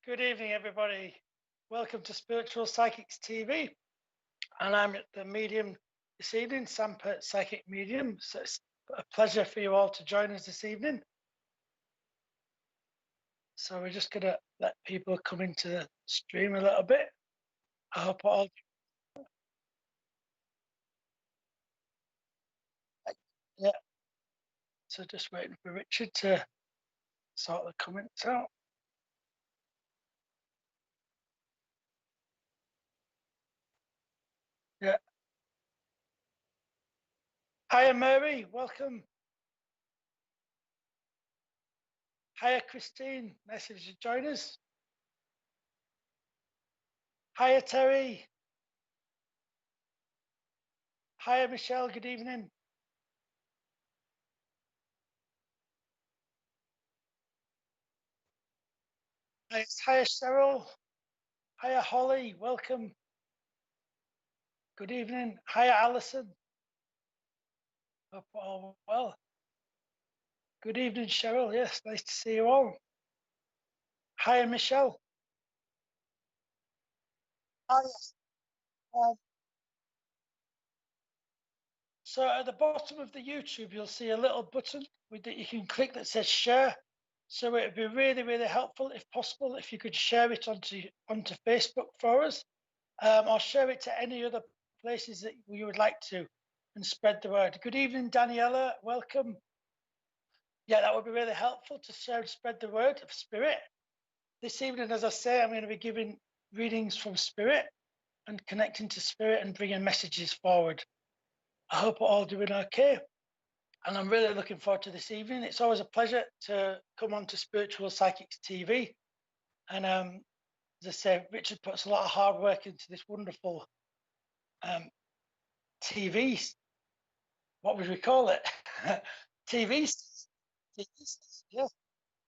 Good evening, everybody. Welcome to Spiritual Psychics TV. And I'm at the medium this evening, Sam Pirt, Psychic Medium. So it's a pleasure for you all to join us this evening. So we're just going to let people come into the stream a little bit. I hope all. Yeah. So just waiting for Richard to sort the comments out. Yeah. Hiya, Mary. Welcome. Hiya, Christine. Nice of you to join us. Hiya, Terry. Hiya, Michelle. Good evening. Hiya, Cheryl. Hiya, Holly. Welcome. Good evening. Hiya, Alison. Hope all well. Good evening, Cheryl. Yes, nice to see you all. Hiya, Michelle. Hiya. So at the bottom of the YouTube, you'll see a little button that you can click that says share. So it would be really, really helpful, if possible, if you could share it onto Facebook for us, or share it to any other places that you would like to, and spread the word. Good evening, Daniela. Welcome. Yeah, that would be really helpful to share and spread the word of spirit. This evening, as I say, I'm going to be giving readings from spirit and connecting to spirit and bringing messages forward. I hope we're all doing okay. And I'm really looking forward to this evening. It's always a pleasure to come on to Spiritual Psychics TV. And as I say, Richard puts a lot of hard work into this wonderful TV. What would we call it? TV. Yeah.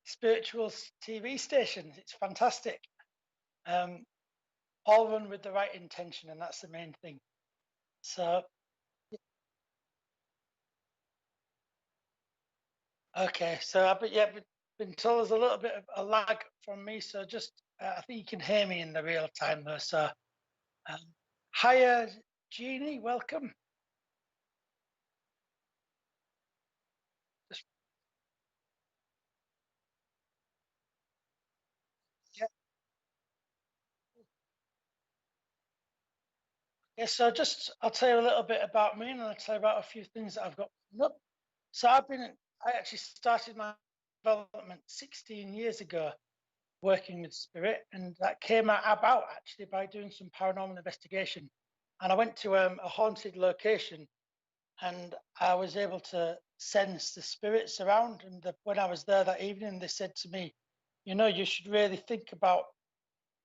Spiritual TV station. It's fantastic. All run with the right intention, and that's the main thing. So, okay. So I've been told there's a little bit of a lag from me. So just, I think you can hear me in the real time though. So, hiya, Jeannie. Welcome. Just, yeah. Yeah. So just, I'll tell you a little bit about me, and I'll tell you about a few things that I've got coming up. So I actually started my development 16 years ago, working with spirit, and that came about actually by doing some paranormal investigation. And I went to a haunted location, and I was able to sense the spirits around. And when I was there that evening, they said to me, you should really think about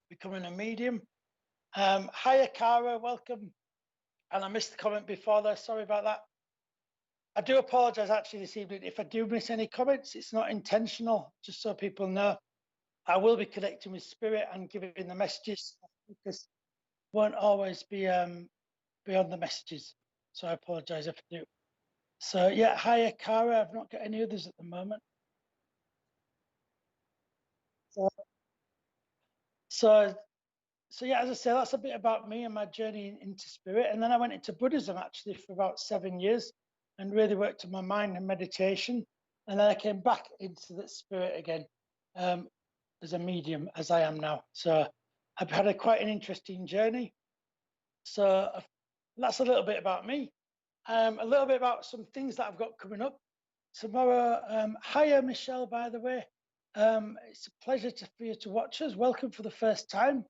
becoming a medium. Hiya, Cara, welcome. And I missed the comment before there. Sorry about that. I do apologize actually this evening. If I do miss any comments, it's not intentional, just so people know. I will be connecting with spirit and giving the messages, because won't always be on the messages. So I apologize if I do. So yeah, hiya, Cara. I've not got any others at the moment. So, so yeah, as I say, that's a bit about me and my journey into spirit. And then I went into Buddhism actually for about 7 years and really worked on my mind and meditation. And then I came back into the spirit again, as a medium, as I am now. So I've had quite an interesting journey. So that's a little bit about me. A little bit about some things that I've got coming up tomorrow. Hiya, Michelle, by the way. It's a pleasure for you to watch us. Welcome for the first time.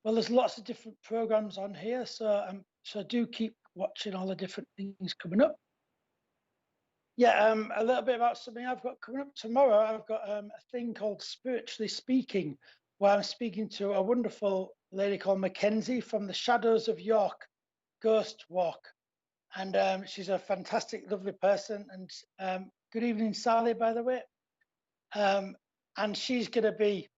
Well, there's lots of different programs on here, so do keep watching all the different things coming up. Yeah, a little bit about something I've got coming up tomorrow. I've got a thing called Spiritually Speaking, where I'm speaking to a wonderful lady called Mackenzie from the Shadows of York Ghost Walk. And she's a fantastic, lovely person. And good evening, Sally, by the way. And she's going to be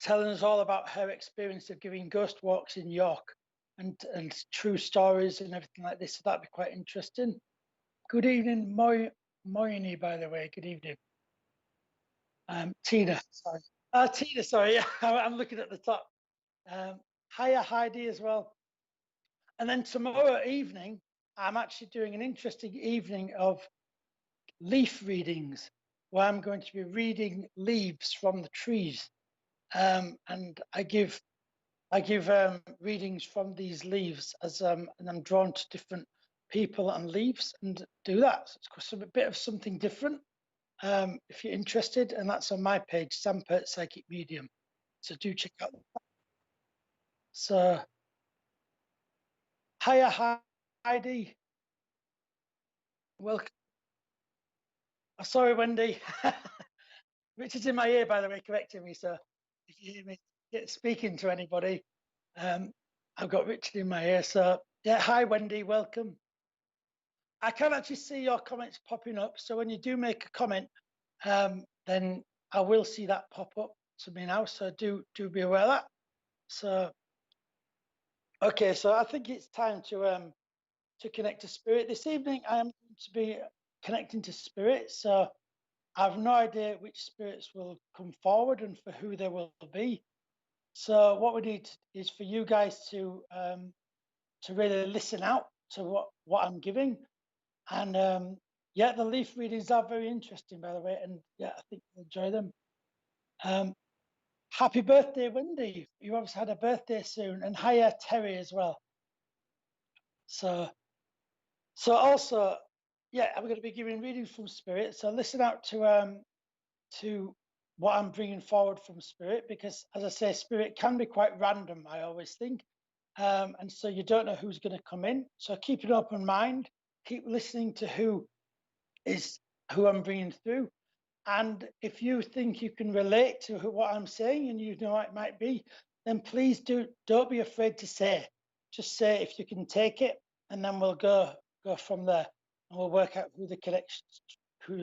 telling us all about her experience of giving ghost walks in York and true stories and everything like this. So that'd be quite interesting. Good evening, Moyni, by the way. Good evening. Tina, sorry. Tina, sorry, yeah, I'm looking at the top. Hiya, Heidi, as well. And then tomorrow evening, I'm actually doing an interesting evening of leaf readings, where I'm going to be reading leaves from the trees, and I give readings from these leaves as and I'm drawn to different people and leaves and do that. So it's a bit of something different. If you're interested, and that's on my page, Sam Pirt Psychic Medium. So do check out. So, hiya, Heidi. Welcome. Oh, sorry, Wendy. Richard's in my ear, by the way, correcting me. So if you hear me speaking to anybody, I've got Richard in my ear. So yeah, hi, Wendy. Welcome. I can actually see your comments popping up. So when you do make a comment, then I will see that pop up to me now. So do be aware of that. So okay, so I think it's time to connect to spirit this evening. I am going to be connecting to spirit. So I have no idea which spirits will come forward and for who they will be. So what we need is for you guys to really listen out to what I'm giving. And yeah, the leaf readings are very interesting, by the way, and yeah, I think you'll enjoy them. Happy birthday, Wendy! You obviously had a birthday soon, and hiya, Terry, as well. So also, yeah, I'm going to be giving readings from spirit. So listen out to what I'm bringing forward from spirit, because as I say, spirit can be quite random, I always think. And so you don't know who's going to come in. So keep an open mind, keep listening to who I'm bringing through. And if you think you can relate to what I'm saying and you know it might be, then please don't be afraid to say. Just say if you can take it, and then we'll go from there, and we'll work out who the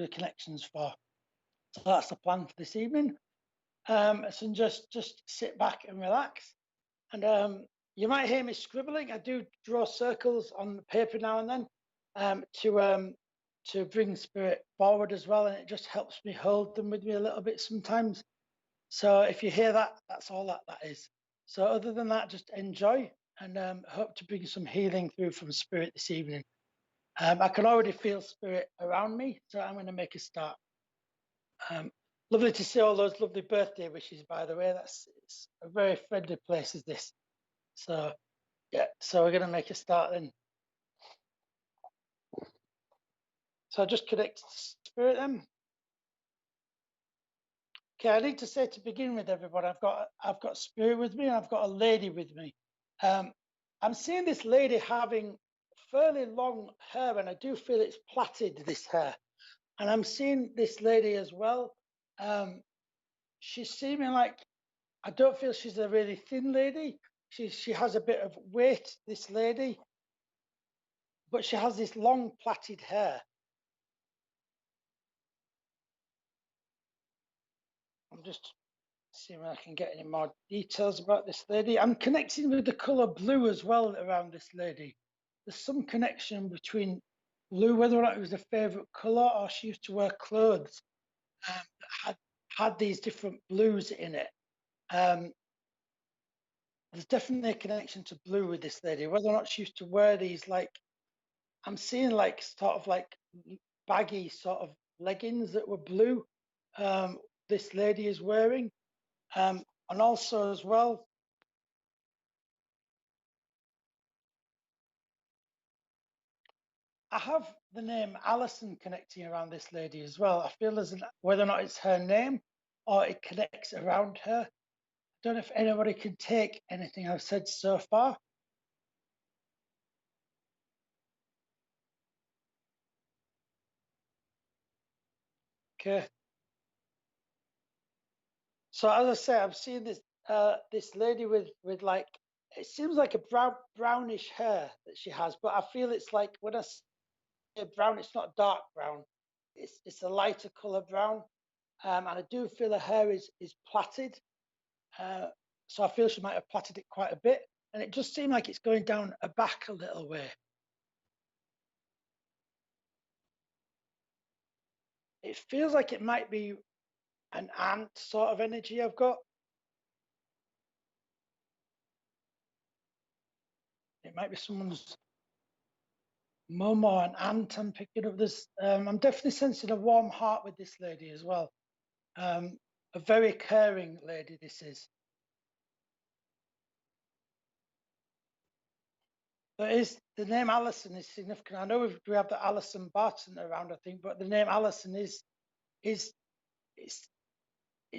connections for. So that's the plan for this evening. So just sit back and relax. And you might hear me scribbling. I do draw circles on the paper now and then to bring spirit forward as well, and it just helps me hold them with me a little bit sometimes. So if you hear that, that's all that is. So other than that, just enjoy, and hope to bring some healing through from spirit this evening. I can already feel spirit around me, so I'm going to make a start. Lovely to see all those lovely birthday wishes, by the way. It's a very friendly place, is this. So yeah, so we're going to make a start then. So I'll just connect to spirit then. Okay, I need to say to begin with, everyone, I've got spirit with me, and I've got a lady with me. I'm seeing this lady having fairly long hair, and I do feel it's plaited, this hair. And I'm seeing this lady as well. She's seeming like, I don't feel she's a really thin lady. She has a bit of weight, this lady, but she has this long plaited hair. I'm just seeing if I can get any more details about this lady. I'm connecting with the color blue as well around this lady. There's some connection between blue, whether or not it was a favorite color or she used to wear clothes that had these different blues in it. There's definitely a connection to blue with this lady, whether or not she used to wear these, like, I'm seeing like sort of like baggy sort of leggings that were blue. This lady is wearing. And also as well, I have the name Alison connecting around this lady as well. I feel as whether or not it's her name or it connects around her. I don't know if anybody can take anything I've said so far. Okay. So as I say, I'm seeing this lady with like, it seems like a brownish hair that she has, but I feel it's like, when I say brown, it's not dark brown. It's a lighter color brown. And I do feel her hair is plaited. So I feel she might have plaited it quite a bit. And it just seemed like it's going down her back a little way. It feels like it might be an aunt sort of energy I've got. It might be someone's mum or an aunt I'm picking up. I'm definitely sensing a warm heart with this lady as well. A very caring lady this is. The name Alison is significant. I know we have the Alison Barton around, I think, but the name Alison is it's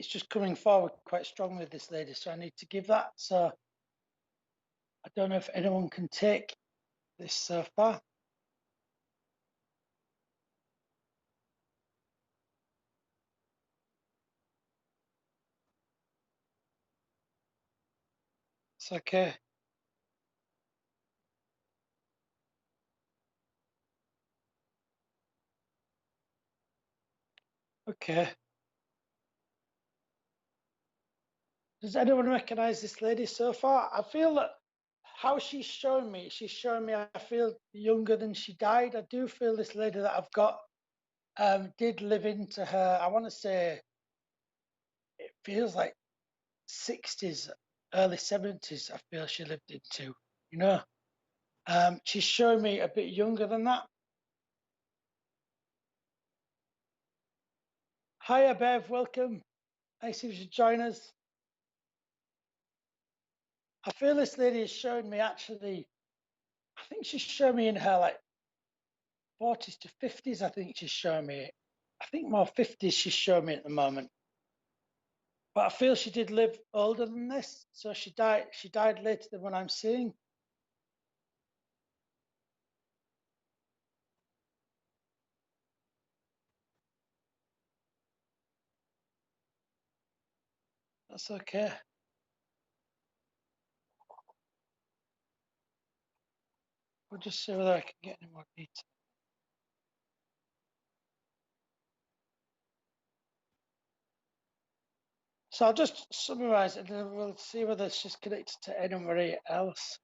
just coming forward quite strongly with this lady. So I need to give that. So I don't know if anyone can take this so far. It's okay. Okay. Does anyone recognize this lady so far? I feel that how she's showing me, I feel younger than she died. I do feel this lady that I've got did live into her, I want to say, it feels like 60s, early 70s, I feel she lived into, you know. She's showing me a bit younger than that. Hiya, Bev, welcome. Nice of you to join us. I feel this lady is showing me actually, I think she's showing me in her like 40s to 50s, I think she's showing me. I think more 50s she's showing me at the moment. But I feel she did live older than this. So she died later than what I'm seeing. That's okay. We'll just see whether I can get any more detail. So I'll just summarize it and then we'll see whether she's connected to anybody else.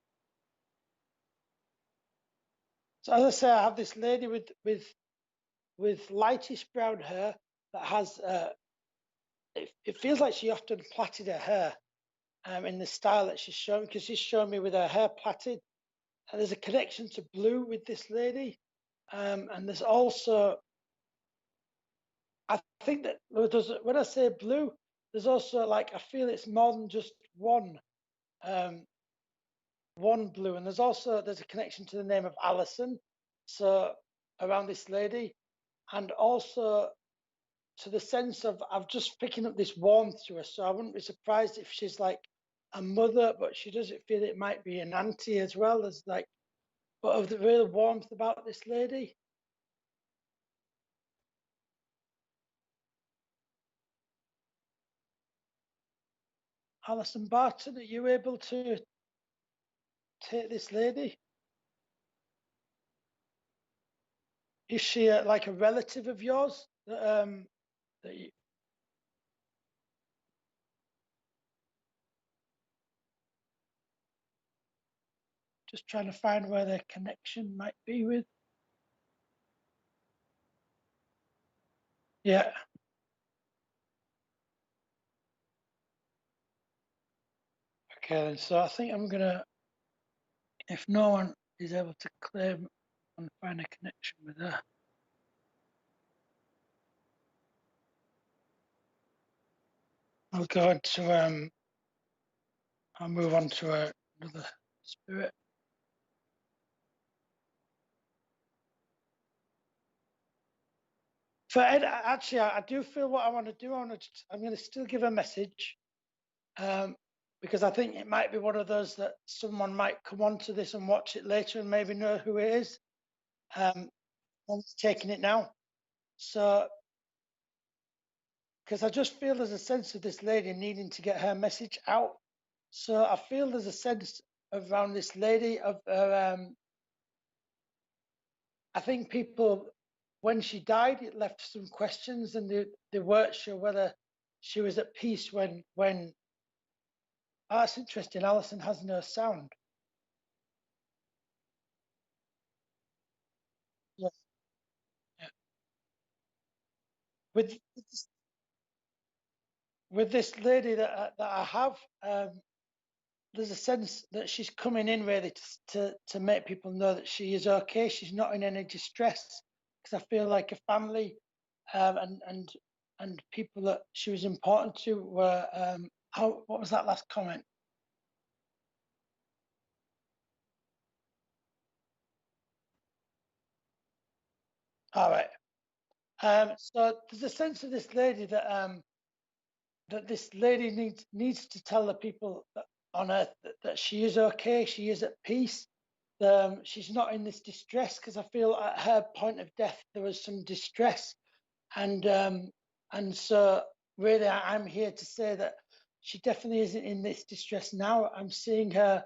So as I say, I have this lady with lightish brown hair that has it feels like she often plaited her hair in the style that she's showing, because she's showing me with her hair plaited. And there's a connection to blue with this lady. And there's also, I think that when I say blue, there's also like, I feel it's more than just um, one blue. And there's a connection to the name of Alison. So around this lady, and also to the sense of, I'm just picking up this warmth to her. So I wouldn't be surprised if she's like a mother, but she doesn't feel it might be an auntie as well. There's like, but of the real warmth about this lady. Alison Barton, are you able to take this lady? Is she like a relative of yours? That you, just trying to find where their connection might be with? Yeah. Okay, so I think I'm gonna, if no one is able to claim and find a connection with her. I'll go on to I'll move on to another spirit. For Ed, actually, I do feel what I want to do. I'm going to still give a message, because I think it might be one of those that someone might come onto this and watch it later and maybe know who it is. I'm taking it now. So, because I just feel there's a sense of this lady needing to get her message out. So I feel there's a sense around this lady of I think people, when she died, it left some questions, and they weren't sure whether she was at peace when. Oh, that's interesting. Alison has no sound. Yes. Yeah. With with this lady that I have, there's a sense that she's coming in really to make people know that she is okay. She's not in any distress, because I feel like a family, and people that she was important to were. What was that last comment? All right. So there's a sense of this lady that this lady needs to tell the people on earth that she is okay, she is at peace. She's not in this distress, because I feel at her point of death there was some distress, and so really I'm here to say that she definitely isn't in this distress now. I'm seeing her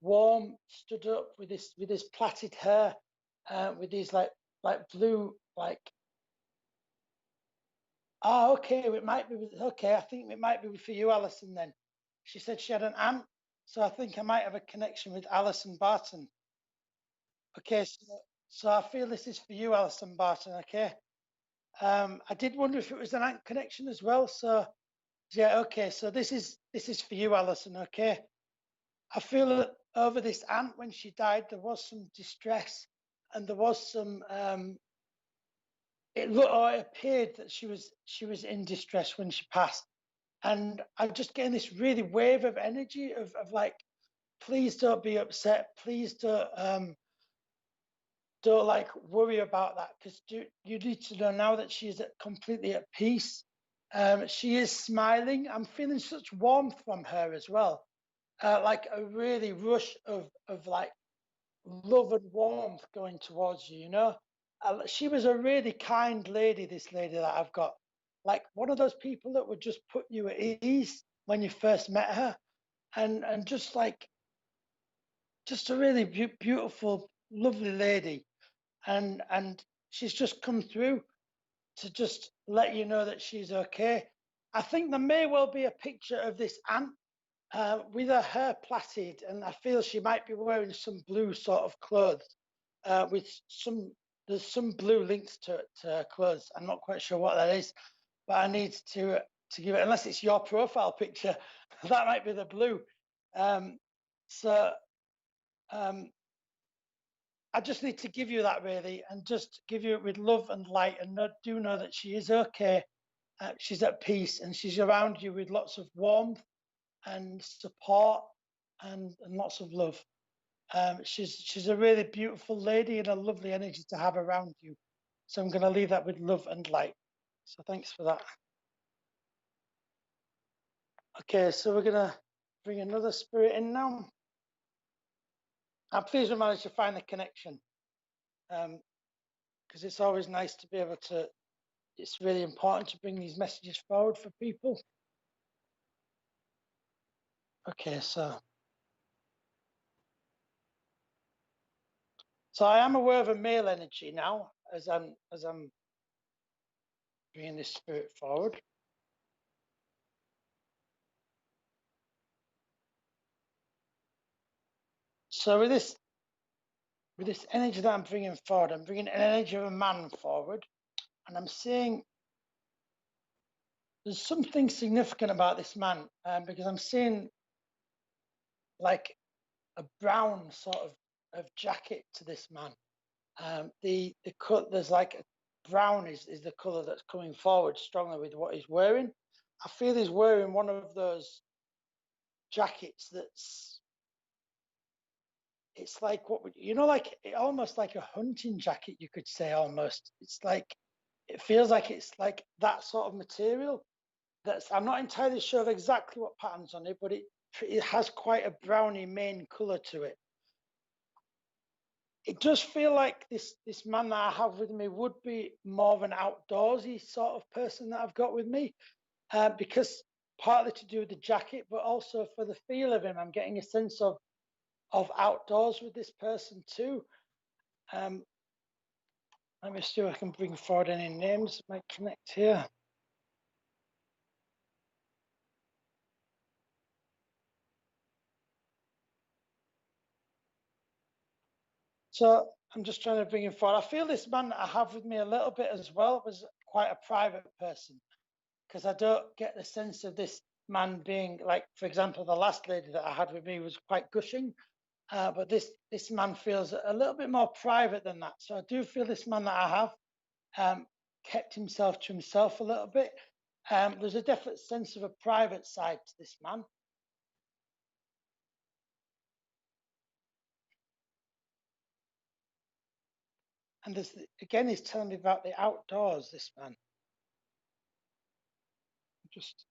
warm, stood up with this plaited hair, with these like blue like. Oh, okay. It might be okay. I think it might be for you, Alison. Then she said she had an aunt, so I think I might have a connection with Alison Barton. Okay, so I feel this is for you, Alison Barton. Okay. I did wonder if it was an aunt connection as well. So yeah, okay. So this is for you, Alison. Okay. I feel that over this aunt, when she died, there was some distress, and there was some. It appeared that she was in distress when she passed. And I'm just getting this really wave of energy of like, please don't be upset, please don't like worry about that, because you need to know now that she's completely at peace. She is smiling. I'm feeling such warmth from her as well, like a really rush of like love and warmth going towards you, you know. She was a really kind lady, this lady that I've got, like one of those people that would just put you at ease when you first met her, and just like just a really beautiful, lovely lady, and she's just come through to just let you know that she's okay. I think there may well be a picture of this aunt with her hair plaited, and I feel she might be wearing some blue sort of clothes, with there's some blue links to her clothes. I'm not quite sure what that is, but I need to give it, unless it's your profile picture, that might be the blue. Um, so um, I just need to give you that really, and just give you it with love and light, and do know that she is okay. She's at peace, and she's around you with lots of warmth and support, and lots of love. She's a really beautiful lady and a lovely energy to have around you. So I'm going to leave that with love and light. So thanks for that. Okay, so we're going to bring another spirit in now. I'm pleased we managed to find the connection, because it's always nice to be able to, it's really important to bring these messages forward for people. Okay, so I am aware of a male energy now as I'm bringing this spirit forward. So with this energy that I'm bringing forward, I'm bringing an energy of a man forward, and I'm seeing there's something significant about this man, because I'm seeing like a brown sort of jacket to this man. There's like brown is the color that's coming forward strongly with what he's wearing. I feel he's wearing one of those jackets it's like what would you know, like almost like a hunting jacket, you could say. Almost, it's like it feels like it's like that sort of material. I'm not entirely sure of exactly what pattern's on it, but it has quite a browny main color to it. It does feel like this man that I have with me would be more of an outdoorsy sort of person that I've got with me, because partly to do with the jacket, but also for the feel of him. I'm getting a sense of outdoors with this person too. Let me see if I can bring forward any names that might connect here. So I'm just trying to bring him forward. I feel this man that I have with me a little bit as well was quite a private person, because I don't get the sense of this man being like, for example, the last lady that I had with me was quite gushing, but this man feels a little bit more private than that. So I do feel this man that I have kept himself to himself a little bit. There's a definite sense of a private side to this man. And there's, again, he's telling me about the outdoors, this man. Just,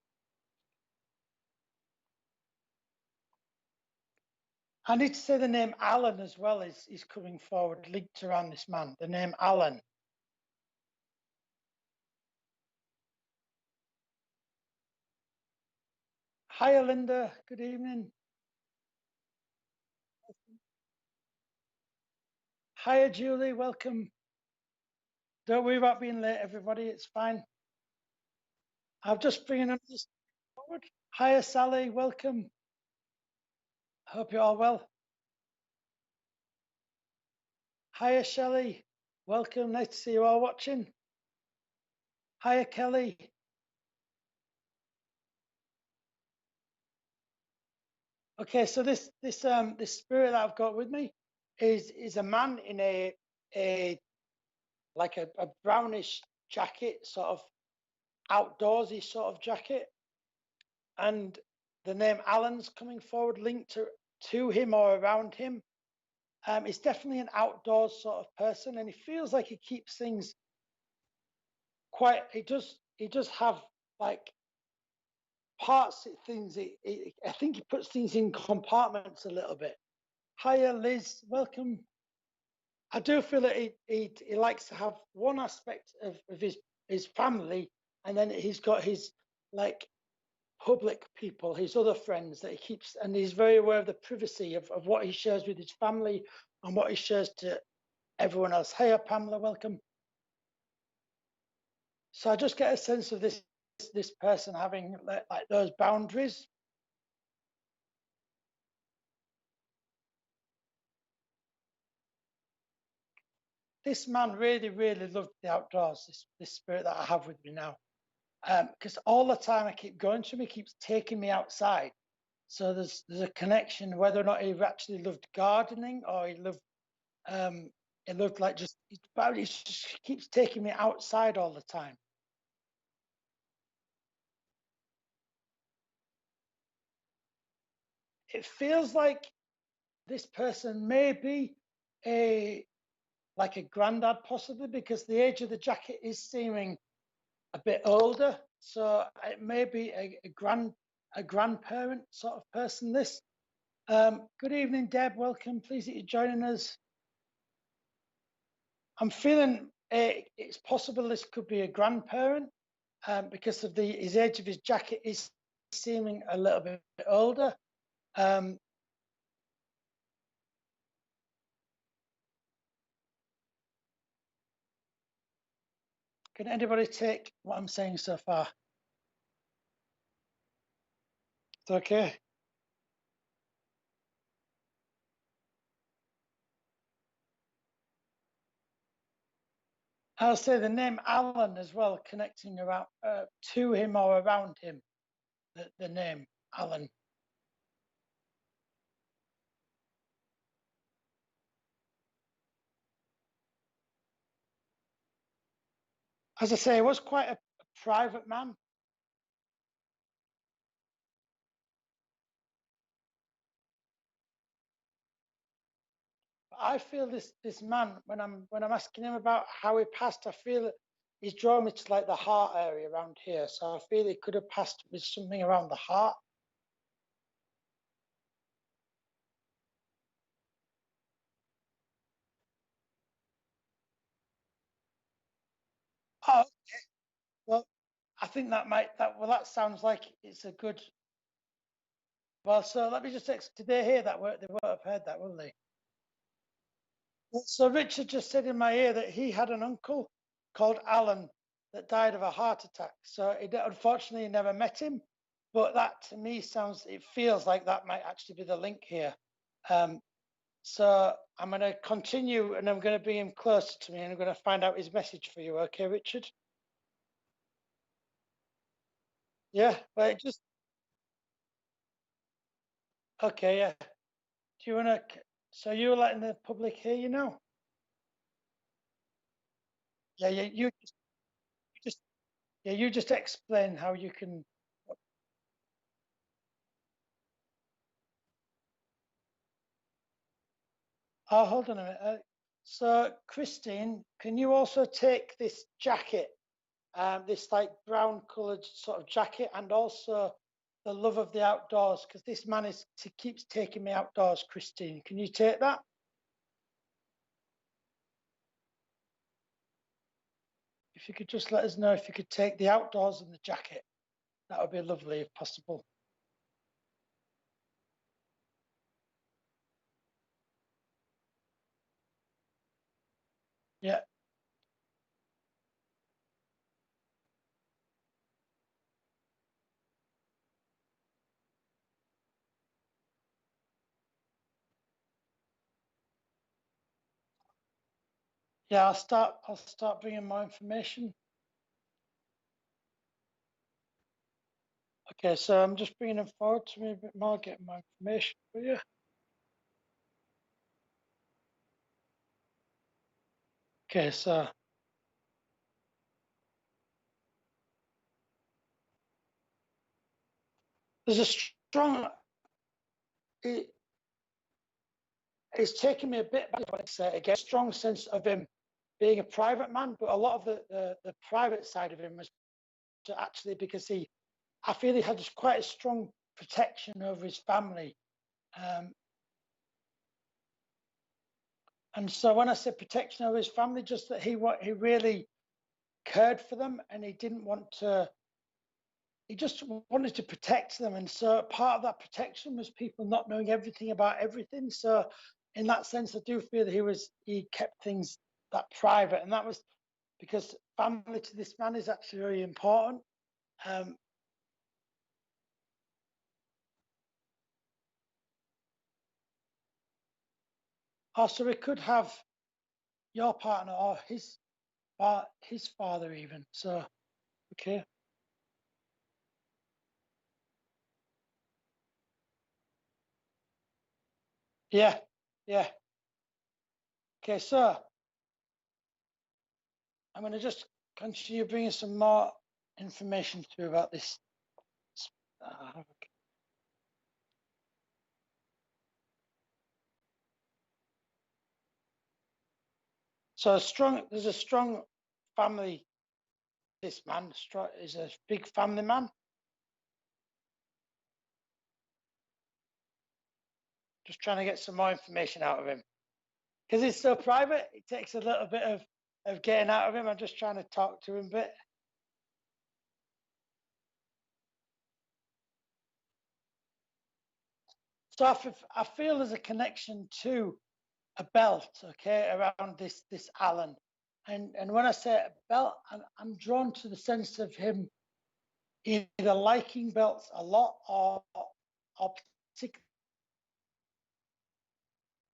I need to say the name Alan as well is coming forward, linked around this man, the name Alan. Hi, Linda. Good evening. Hiya, Julie. Welcome. Don't worry about being late, everybody. It's fine. I've just bringing up this forward. Hiya, Sally. Welcome. Hope you're all well. Hiya, Shelley. Welcome. Nice to see you all watching. Hiya, Kelly. Okay, so this spirit that I've got with me is a man in a like a brownish jacket, sort of outdoorsy sort of jacket, and the name Alan's coming forward, linked to him or around him. He's definitely an outdoors sort of person, and he feels like he keeps things quite. He does have like parts of things. I think he puts things in compartments a little bit. Hiya, Liz. Welcome. I do feel that he likes to have one aspect of his family, and then he's got his like public people, his other friends that he keeps, and he's very aware of the privacy of what he shares with his family and what he shares to everyone else. Hiya, Pamela. Welcome. So I just get a sense of this person having like those boundaries. This man really, really loved the outdoors. This spirit that I have with me now, because all the time I keep going to him, he keeps taking me outside. So there's a connection, whether or not he actually loved gardening or he loved like but he just keeps taking me outside all the time. It feels like this person may be a like a granddad possibly, because the age of the jacket is seeming a bit older. So it may be a grandparent sort of person. This. Good evening, Deb. Welcome. Pleased that you're joining us. I'm feeling it's possible this could be a grandparent because of his age of his jacket is seeming a little bit older. Can anybody take what I'm saying so far? It's okay. I'll say the name Alan as well, connecting around to him or around him. The name Alan. As I say, he was quite a private man. I feel this man when I'm asking him about how he passed, I feel that he's drawn me to like the heart area around here. So I feel he could have passed with something around the heart. Oh, okay. Well, I think that sounds like it's a good. Well, so let me just did they hear that? They won't have heard that, will they? So Richard just said in my ear that he had an uncle called Alan that died of a heart attack. So unfortunately, he never met him. But that to me it feels like that might actually be the link here. So I'm going to continue and I'm going to bring him closer to me and I'm going to find out his message for you. Okay, Richard? Yeah, but it just okay. Yeah. Do you want to? So you're letting the public hear you now? Yeah. Yeah. You just yeah. You just explain how you can. Oh, hold on a minute. So Christine, can you also take this jacket, this like brown coloured sort of jacket, and also the love of the outdoors? Because this man is he keeps taking me outdoors. Christine, can you take that? If you could just let us know if you could take the outdoors and the jacket, that would be lovely if possible. Yeah, yeah. I'll start bringing more information. Okay, so I'm just bringing them forward to me a bit more, getting more information for you. Okay, so there's a strong. It, it's taken me a bit back when I say again, strong sense of him being a private man, but a lot of the private side of him was actually because I feel he had quite a strong protection over his family. Um, and so when I say protection over his family, just that he really cared for them and he didn't want to, he just wanted to protect them. And so part of that protection was people not knowing everything about everything. So in that sense, I do feel that he kept things that private. And that was because family to this man is actually very important. Um, also, we could have your partner or his father even. So, okay. Yeah. Yeah. Okay. So I'm going to just continue bringing some more information to you about this. Okay. So there's a strong family. This man is a big family man. Just trying to get some more information out of him because it's so private. It takes a little bit of getting out of him. I'm just trying to talk to him a bit. So I feel there's a connection to a belt, okay, around this Alan. And when I say a belt, I'm drawn to the sense of him either liking belts a lot or particularly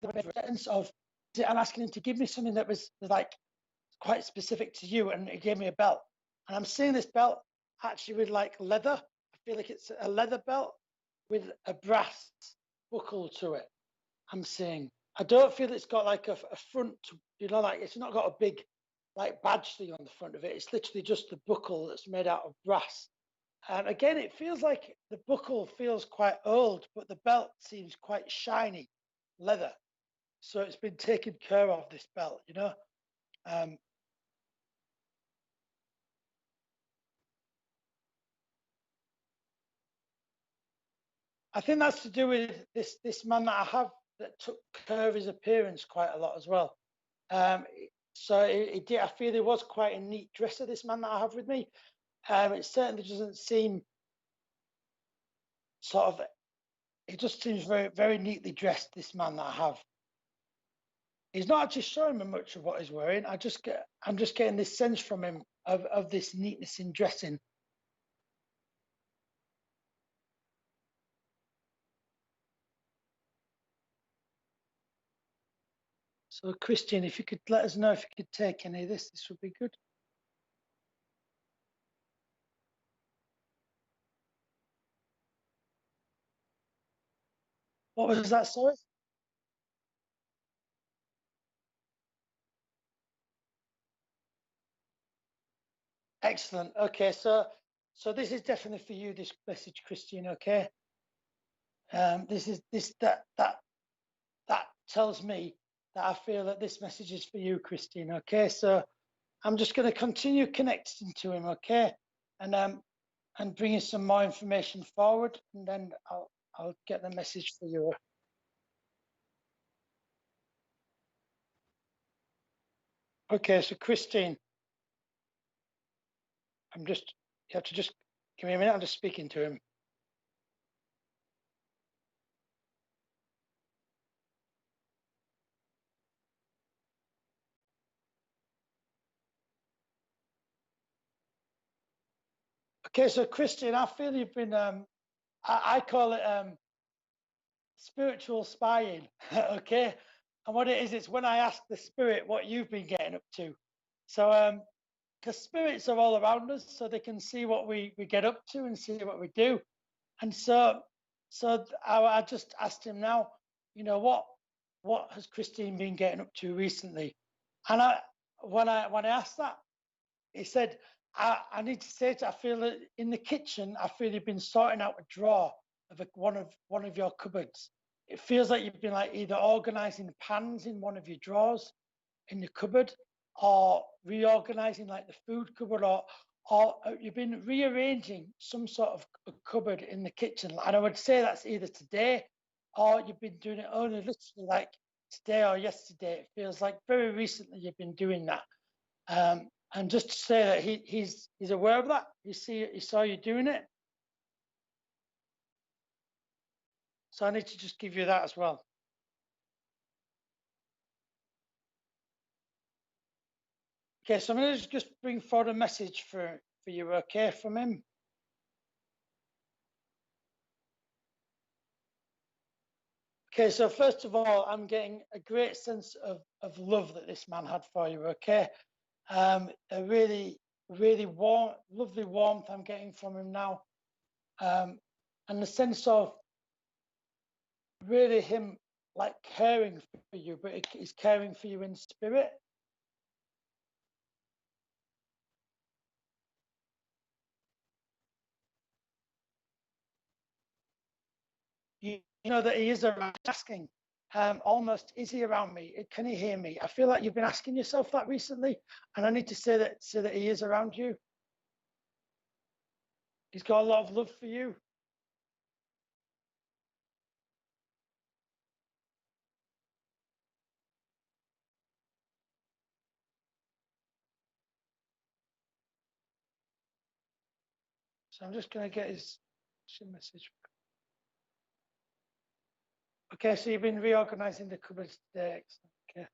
the sense of I'm asking him to give me something that was like quite specific to you, and he gave me a belt. And I'm seeing this belt actually with like leather. I feel like it's a leather belt with a brass buckle to it. I'm seeing. I don't feel it's got like a front, like it's not got a big like badge thing on the front of it. It's literally just the buckle that's made out of brass. And again, it feels like the buckle feels quite old, but the belt seems quite shiny leather. So it's been taken care of, this belt. Um, I think that's to do with this man that I have that took care of his appearance quite a lot as well. Um, so it did. I feel he was quite a neat dresser. This man that I have with me. It certainly doesn't seem sort of. It just seems very very neatly dressed. This man that I have. He's not actually showing me much of what he's wearing. I'm just getting this sense from him of this neatness in dressing. So Christian, if you could let us know if you could take any of this would be good. What was that, sorry? Excellent. Okay, so this is definitely for you, this message, Christine. Okay, this is this that tells me that I feel that this message is for you, Christine. Okay, so I'm just going to continue connecting to him. Okay, and bringing some more information forward, and then I'll get the message for you. Okay, so Christine, you have to just give me a minute. I'm just speaking to him. Okay, so Christine, I feel you've been, I call it spiritual spying. Okay, and what it is, it's when I ask the spirit what you've been getting up to. So, because spirits are all around us, so they can see what we get up to and see what we do. And so I just asked him now, what has Christine been getting up to recently? And when I asked that, he said, I need to say it. I feel that in the kitchen, I feel you've been sorting out a drawer of one of your cupboards. It feels like you've been like either organizing pans in one of your drawers in the cupboard, or reorganizing like the food cupboard, or you've been rearranging some sort of a cupboard in the kitchen. And I would say that's either today, or you've been doing it only literally like today or yesterday. It feels like very recently you've been doing that. And just to say that he's aware of that. He saw you doing it. So I need to just give you that as well. Okay, so I'm going to just bring forward a message for you, okay, from him. Okay, so first of all, I'm getting a great sense of love that this man had for you, okay? A really, really warm, lovely warmth I'm getting from him now. And the sense of really him like caring for you, but he's caring for you in spirit. You know that he is around, asking, almost, is he around me? Can he hear me? I feel like you've been asking yourself that recently, and I need to say that he is around you. He's got a lot of love for you. So I'm just going to get his message. Okay, so you've been reorganizing the cupboards today. Okay.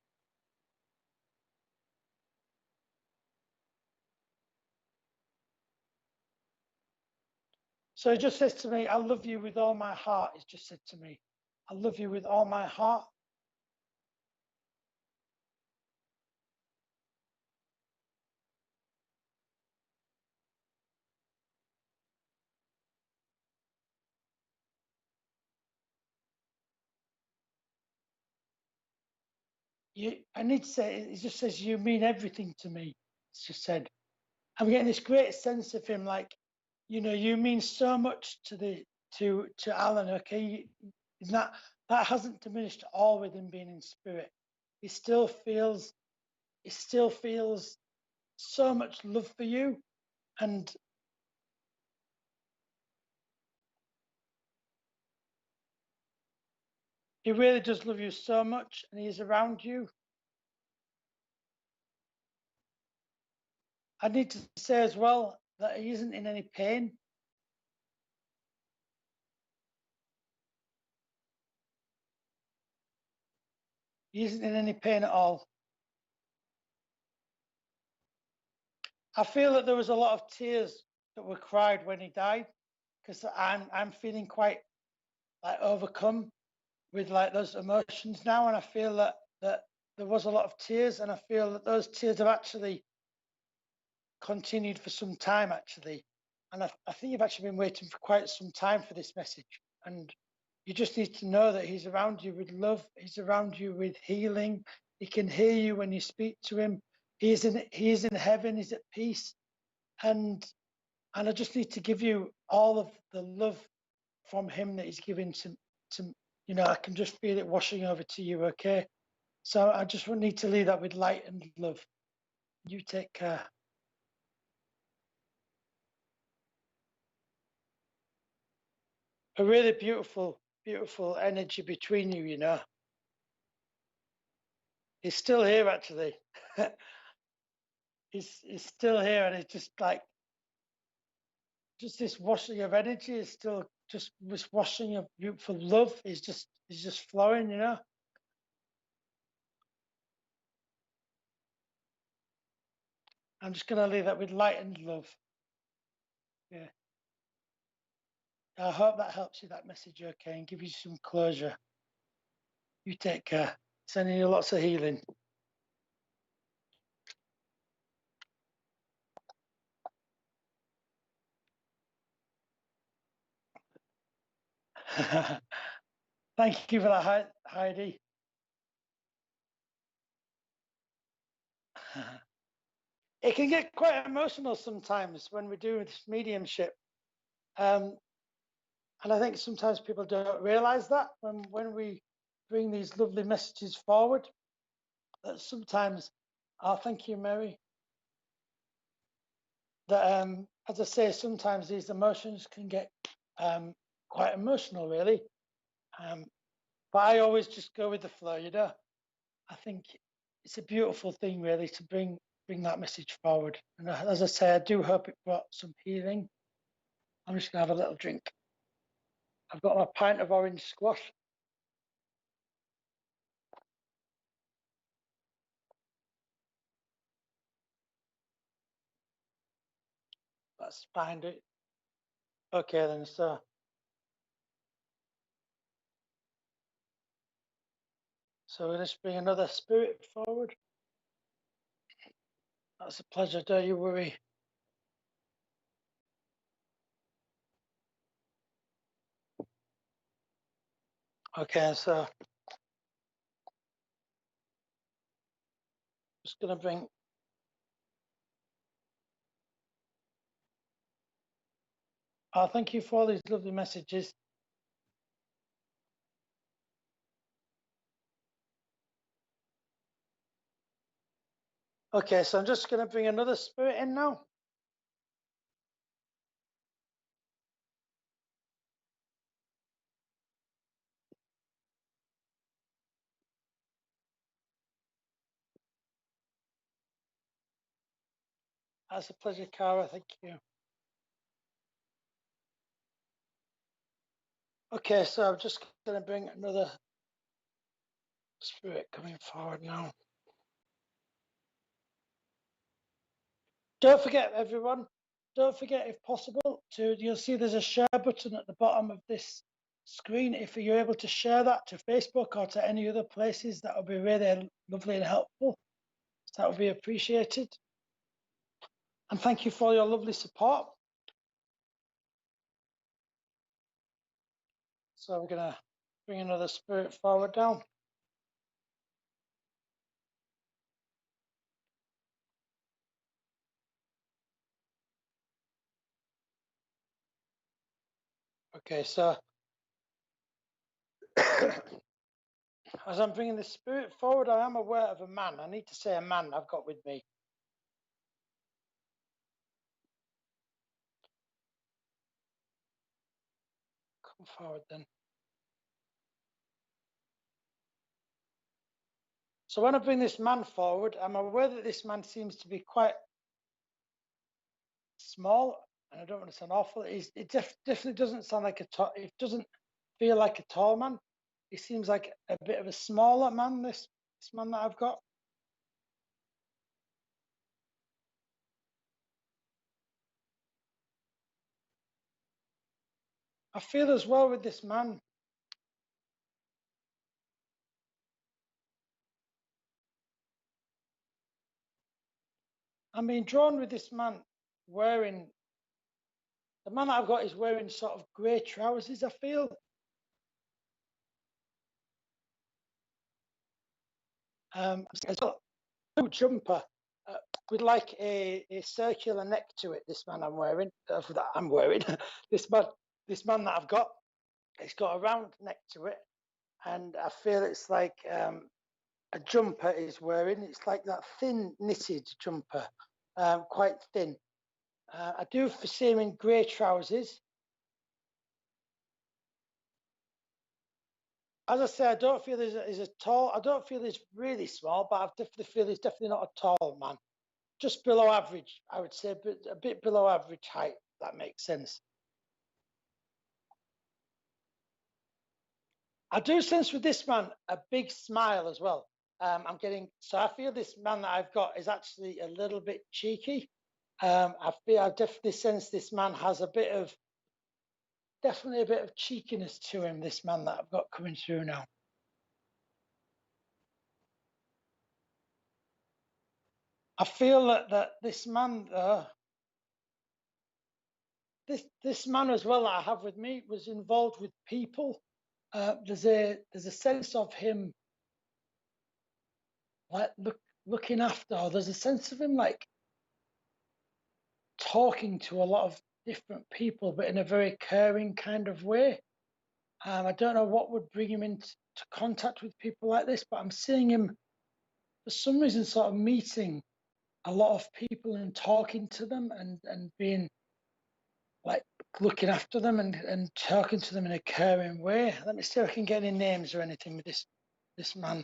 So he just says to me, I love you with all my heart. He's just said to me, I love you with all my heart. I need to say, he just says, you mean everything to me. It's just said, I'm getting this great sense of him, like, you mean so much to Alan. Okay, that hasn't diminished at all with him being in spirit. He still feels so much love for you, and he really does love you so much, and he's around you. I need to say as well that he isn't in any pain. He isn't in any pain at all. I feel that there was a lot of tears that were cried when he died, because I'm feeling quite like overcome with like those emotions now, and I feel that there was a lot of tears, and I feel that those tears have actually continued for some time actually, and I think you've actually been waiting for quite some time for this message, and You just need to know that he's around you with love. He's around you with healing. He can hear you when you speak to him. He is in heaven. He's at peace. And I just need to give you all of the love from him that he's giving to I can just feel it washing over to you, okay? So I just need to leave that with light and love. You take care. A really beautiful, beautiful energy between you. He's still here, actually. he's still here, and it's just like, just this washing of energy is still just this washing of beautiful love is just flowing. I'm just going to leave that with light and love. Yeah. I hope that helps you, that message, okay, and give you some closure. You take care. Sending you lots of healing. Thank you for that, Heidi. It can get quite emotional sometimes when we do this mediumship. And I think sometimes people don't realize that when we bring these lovely messages forward, that sometimes, thank you, Mary, that, as I say, sometimes these emotions can get quite emotional, really. But I always just go with the flow. I think it's a beautiful thing, really, to bring that message forward. And as I say, I do hope it brought some healing. I'm just going to have a little drink. I've got my pint of orange squash. That's fine. Okay, then. So we'll just bring another spirit forward. That's a pleasure. Don't you worry. Okay, so just going to bring. Thank you for all these lovely messages. Okay, so I'm just going to bring another spirit in now. That's a pleasure, Cara. Thank you. Okay, so I'm just going to bring another spirit coming forward now. Don't forget, everyone, don't forget, if possible, you'll see there's a share button at the bottom of this screen. If you're able to share that to Facebook or to any other places, that would be really lovely and helpful. That would be appreciated. And thank you for your lovely support. So we're going to bring another spirit forward now. Okay, so as I'm bringing the spirit forward, I am aware of a man. I need to say a man I've got with me. Come forward then. So when I bring this man forward, I'm aware that this man seems to be quite small, and I don't want to sound awful. It definitely doesn't sound like it doesn't feel like a tall man. He seems like a bit of a smaller man, this man that I've got. I feel as well with this man. I'm being drawn with this man wearing, the man that I've got is wearing sort of grey trousers, I feel. It's got a blue jumper with like a circular neck to it. This man I'm wearing, this man that I've got, it's got a round neck to it, and I feel it's like a jumper is wearing. It's like that thin knitted jumper, quite thin. I do foresee him in grey trousers. As I say, I don't feel he's a tall. I don't feel he's really small, but I definitely feel he's definitely not a tall man. Just below average, I would say, but a bit below average height. If that makes sense. I do sense with this man a big smile as well. I'm getting, so I feel this man that I've got is actually a little bit cheeky. I definitely sense this man has definitely a bit of cheekiness to him. This man that I've got coming through now. I feel that this man, this man as well that I have with me was involved with people. There's a sense of him like looking after, or there's a sense of him like talking to a lot of different people, but in a very caring kind of way. I don't know what would bring him into contact with people like this, but I'm seeing him for some reason sort of meeting a lot of people and talking to them and being like looking after them and talking to them in a caring way. Let me see if I can get any names or anything with this man.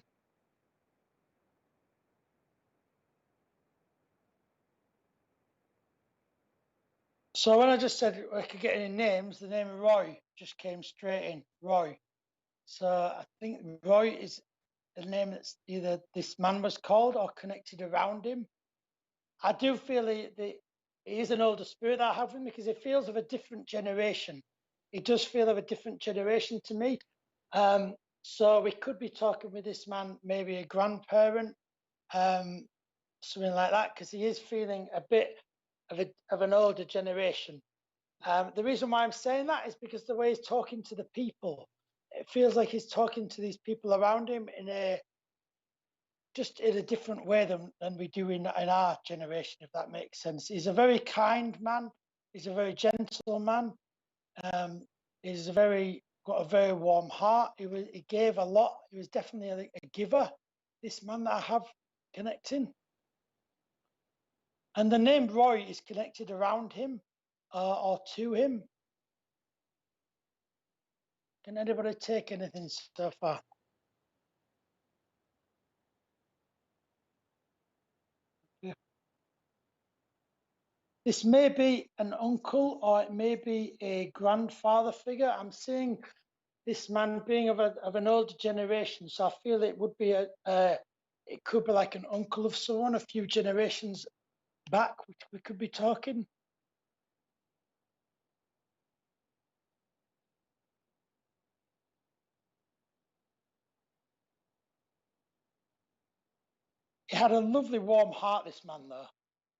So when I just said I could get any names, the name Roy just came straight in, Roy. So I think Roy is a name that's either this man was called or connected around him. I do feel he is an older spirit that I have him because it feels of a different generation. It does feel of a different generation to me. So we could be talking with this man, maybe a grandparent, something like that, because he is feeling a bit of an older generation. The reason why I'm saying that is because the way he's talking to the people, it feels like he's talking to these people around him just in a different way than we do in our generation, if that makes sense. He's a very kind man. He's a very gentle man. He's got a very warm heart. He gave a lot. He was definitely a giver. This man that I have connecting. And the name Roy is connected around him or to him. Can anybody take anything so far? Yeah. This may be an uncle or it may be a grandfather figure. I'm seeing this man being of an older generation, so I feel it would be it could be like an uncle of someone a few generations back, which we could be talking. He had a lovely warm heart, this man, though.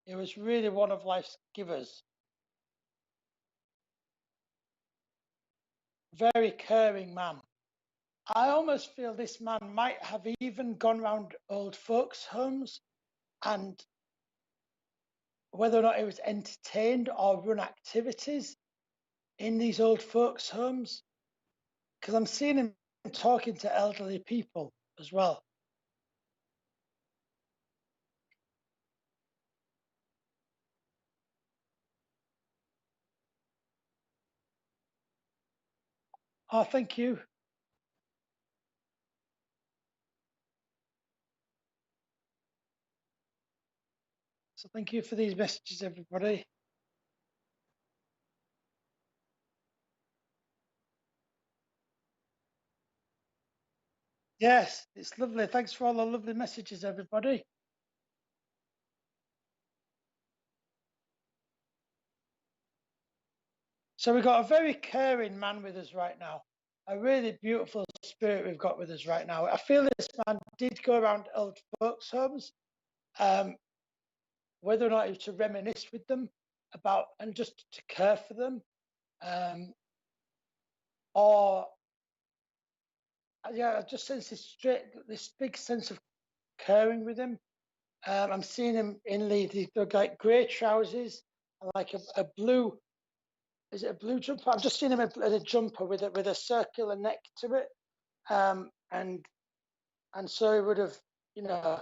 He was really one of life's givers. Very caring man. I almost feel this man might have even gone round old folks' homes, and whether or not he was entertained or run activities in these old folks' homes, because I'm seeing him talking to elderly people as well. Oh, thank you. So thank you for these messages, everybody. Yes, it's lovely. Thanks for all the lovely messages, everybody. So we've got a very caring man with us right now. A really beautiful spirit we've got with us right now. I feel this man did go around old folks' homes, whether or not it was to reminisce with them about and just to care for them, or yeah, I just sense this big sense of caring with him. I'm seeing him in these like grey trousers, and like a blue. Is it a blue jumper? I've just seen him in a jumper with a circular neck to it, and so he would have, you know.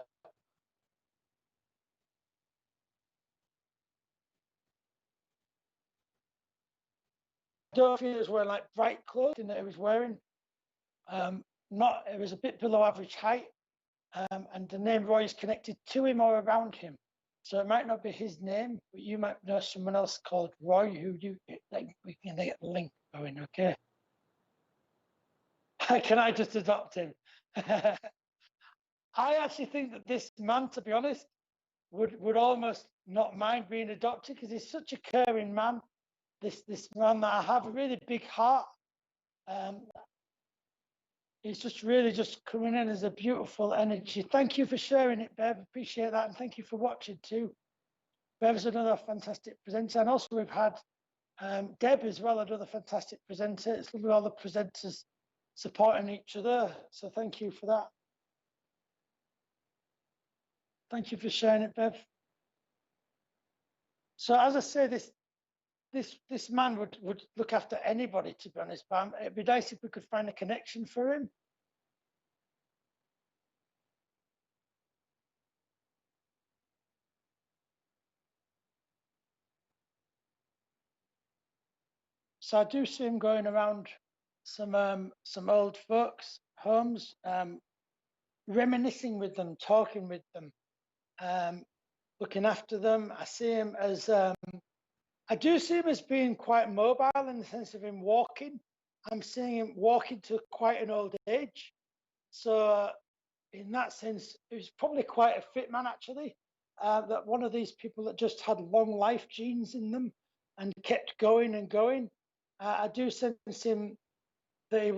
I don't feel he was wearing like bright clothing that he was wearing. Not, it was a bit below average height, and the name Roy is connected to him or around him. So it might not be his name, but you might know someone else called Roy who you like. We can get the link going, okay? Can I just adopt him? I actually think that this man, to be honest, would almost not mind being adopted because he's such a caring man. This man that I have a really big heart. He's just really just coming in as a beautiful energy. Thank you for sharing it, Bev. Appreciate that. And thank you for watching too. Bev's another fantastic presenter. And also we've had Deb as well, another fantastic presenter. It's lovely all the presenters supporting each other. So thank you for that. Thank you for sharing it, Bev. So as I say, this man would look after anybody, to be honest, but it'd be nice if we could find a connection for him. So I do see him going around some old folks' homes, reminiscing with them, talking with them, looking after them. I see him as I do see him as being quite mobile in the sense of him walking. I'm seeing him walking to quite an old age. So in that sense, he's probably quite a fit man, actually. That one of these people that just had long life genes in them and kept going and going. I do sense him that he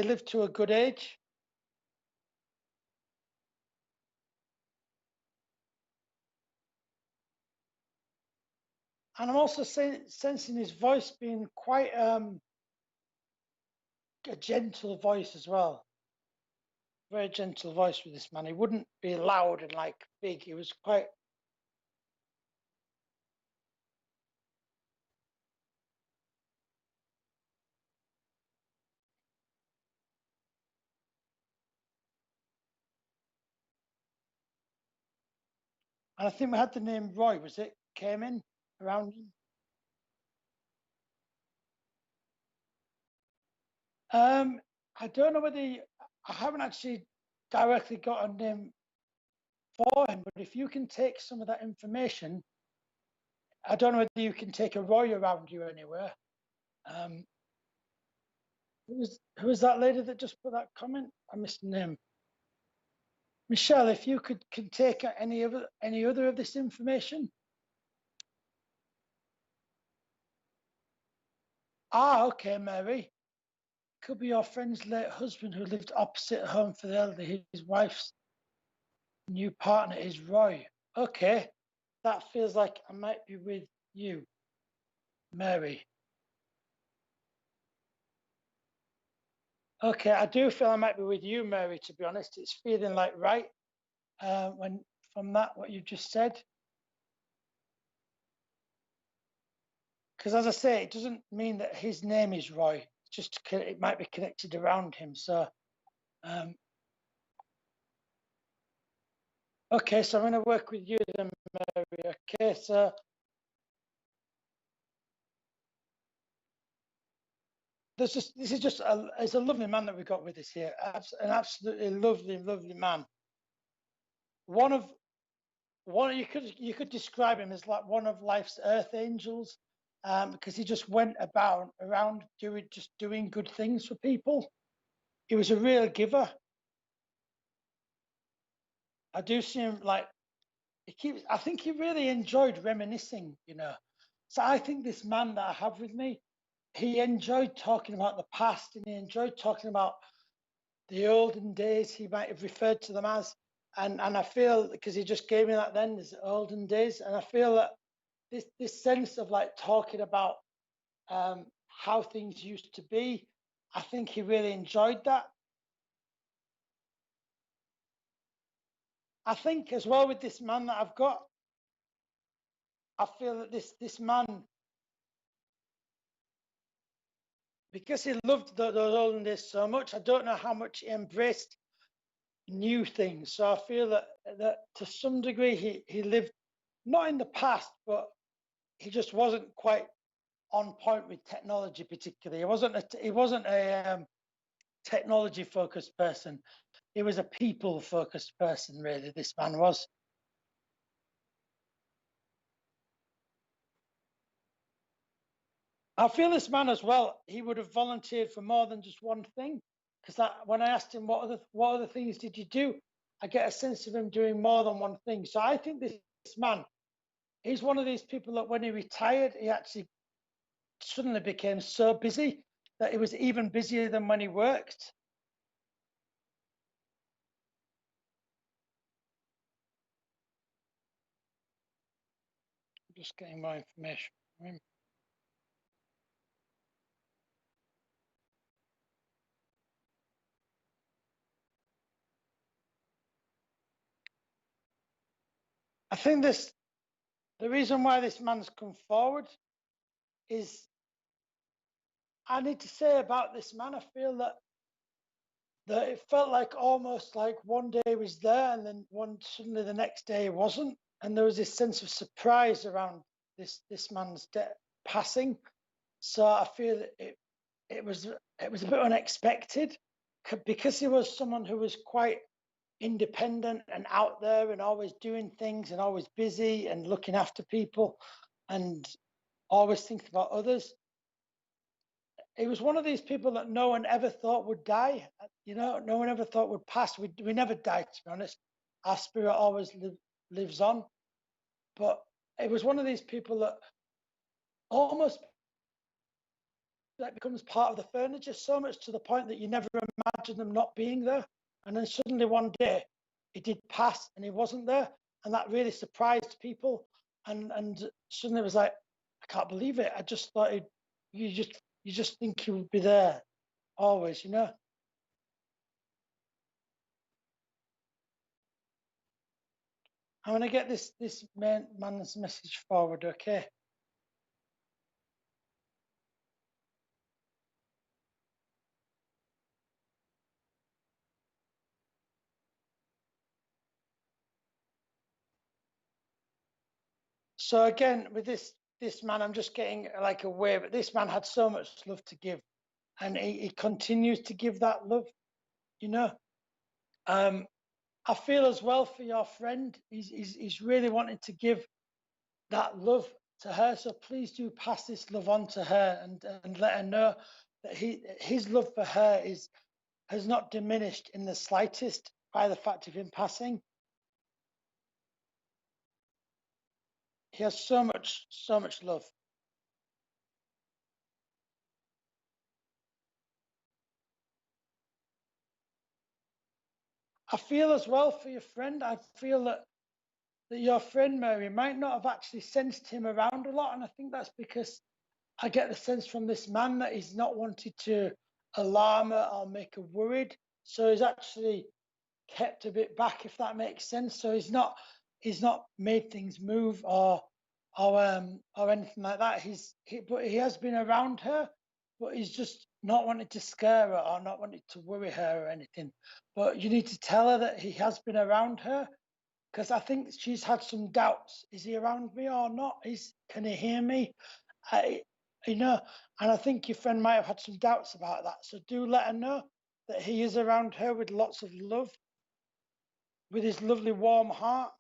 lived to a good age. And I'm also sensing his voice being quite a gentle voice as well. Very gentle voice with this man. He wouldn't be loud and like big. He was quite. And I think we had the name Roy, was it? Came in around him. I don't know whether I haven't actually directly got a name for him, but if you can take some of that information, I don't know whether you can take a Roy around you anywhere. Who was that lady that just put that comment? I missed the name. Michelle, if you can take any other of this information. Ah, okay, Mary. Could be your friend's late husband who lived opposite home for the elderly. His wife's new partner is Roy. Okay, that feels like I might be with you, Mary. Okay, I do feel I might be with you, Mary, to be honest. It's feeling like right when from that, what you just said. Because as I say, it doesn't mean that his name is Roy. It's just it might be connected around him. So, okay, so I'm going to work with you then, Mary. Okay, so this is just it's a lovely man that we got with us here. An absolutely lovely man. One you could describe him as like one of life's earth angels, because he just went around doing good things for people. He was a real giver. I do see him like I think he really enjoyed reminiscing, you know. So I think this man that I have with me, he enjoyed talking about the past and he enjoyed talking about the olden days, he might have referred to them as. And I feel, because he just gave me that then, this olden days, and I feel that this sense of like talking about how things used to be, I think he really enjoyed that. I think as well with this man that I've got, I feel that this man, because he loved those olden days so much, I don't know how much he embraced new things. So I feel that to some degree he lived not in the past, but he just wasn't quite on point with technology particularly. He wasn't a technology focused person. He was a people focused person, really. This man was. I feel this man as well, he would have volunteered for more than just one thing. Because when I asked him what other things did you do, I get a sense of him doing more than one thing. So I think this man, he's one of these people that when he retired, he actually suddenly became so busy that he was even busier than when he worked. I'm just getting more information from him. I think the reason why this man's come forward is, I need to say about this man, I feel that it felt like almost like one day was there and then suddenly the next day it wasn't, and there was this sense of surprise around this man's passing. So I feel it was a bit unexpected because he was someone who was quite independent and out there and always doing things and always busy and looking after people and always thinking about others. He was one of these people that no one ever thought would die. No one ever thought would pass. We never died, to be honest. Our spirit always lives on. But it was one of these people that almost like becomes part of the furniture, so much to the point that you never imagine them not being there. And then suddenly one day he did pass and he wasn't there. And that really surprised people. And suddenly it was like, I can't believe it. I just thought you just think he would be there always, I'm gonna get this man's message forward, okay? So again, with this man, I'm just getting like aware, but this man had so much love to give, and he continues to give that love, you know. Um, I feel as well for your friend. He's really wanting to give that love to her. So please do pass this love on to her and let her know that his love for her has not diminished in the slightest by the fact of him passing. He has so much love. I feel as well for your friend. I feel that your friend Mary might not have actually sensed him around a lot, and I think that's because I get the sense from this man that he's not wanted to alarm her or make her worried. So he's actually kept a bit back, if that makes sense. So he's not made things move or anything like that. But he has been around her, but he's just not wanted to scare her or not wanted to worry her or anything. But you need to tell her that he has been around her, because I think she's had some doubts. Is he around me or not? Can he hear me? I, you know, and I think your friend might have had some doubts about that. So do let her know that he is around her with lots of love, with his lovely warm heart.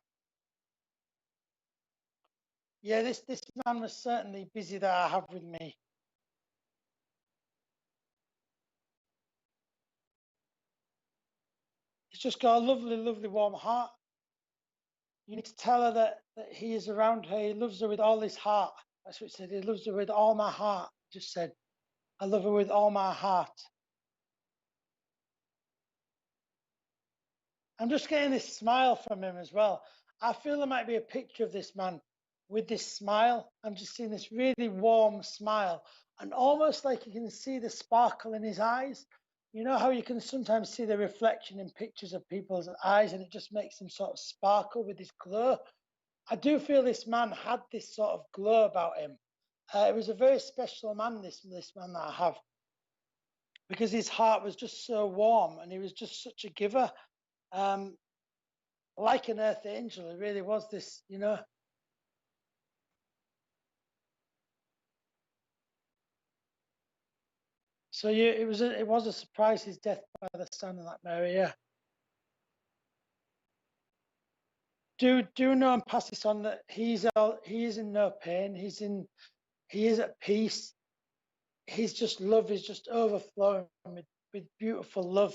Yeah, this man was certainly busy that I have with me. He's just got a lovely, lovely warm heart. You need to tell her that he is around her. He loves her with all his heart. That's what he said. He loves her with all my heart. Just said, I love her with all my heart. I'm just getting this smile from him as well. I feel there might be a picture of this man with this smile. I'm just seeing this really warm smile, and almost like you can see the sparkle in his eyes. you know how you can sometimes see the reflection in pictures of people's eyes and it just makes them sort of sparkle with this glow? I do feel this man had this sort of glow about him. It was a very special man, this man that I have, because his heart was just so warm and he was just such a giver, um, like an earth angel. He really was this, you know. So it was a surprise, his death by the sound of that, Mary. Yeah. Do know and pass this on that he is in no pain. He is at peace. His just love is just overflowing with beautiful love.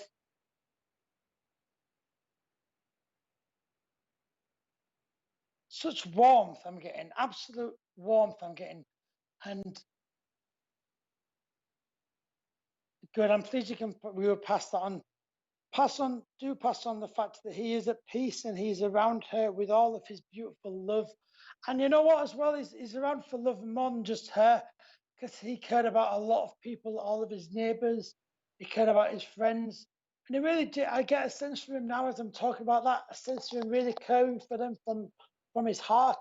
Such warmth I'm getting, absolute warmth I'm getting. And good, I'm pleased we will pass that on. Pass on the fact that he is at peace and he's around her with all of his beautiful love. And you know what, as well, he's around for love more than just her, because he cared about a lot of people, all of his neighbors. He cared about his friends. And he really did. I get a sense from him now as I'm talking about that, a sense of him really caring for them from his heart.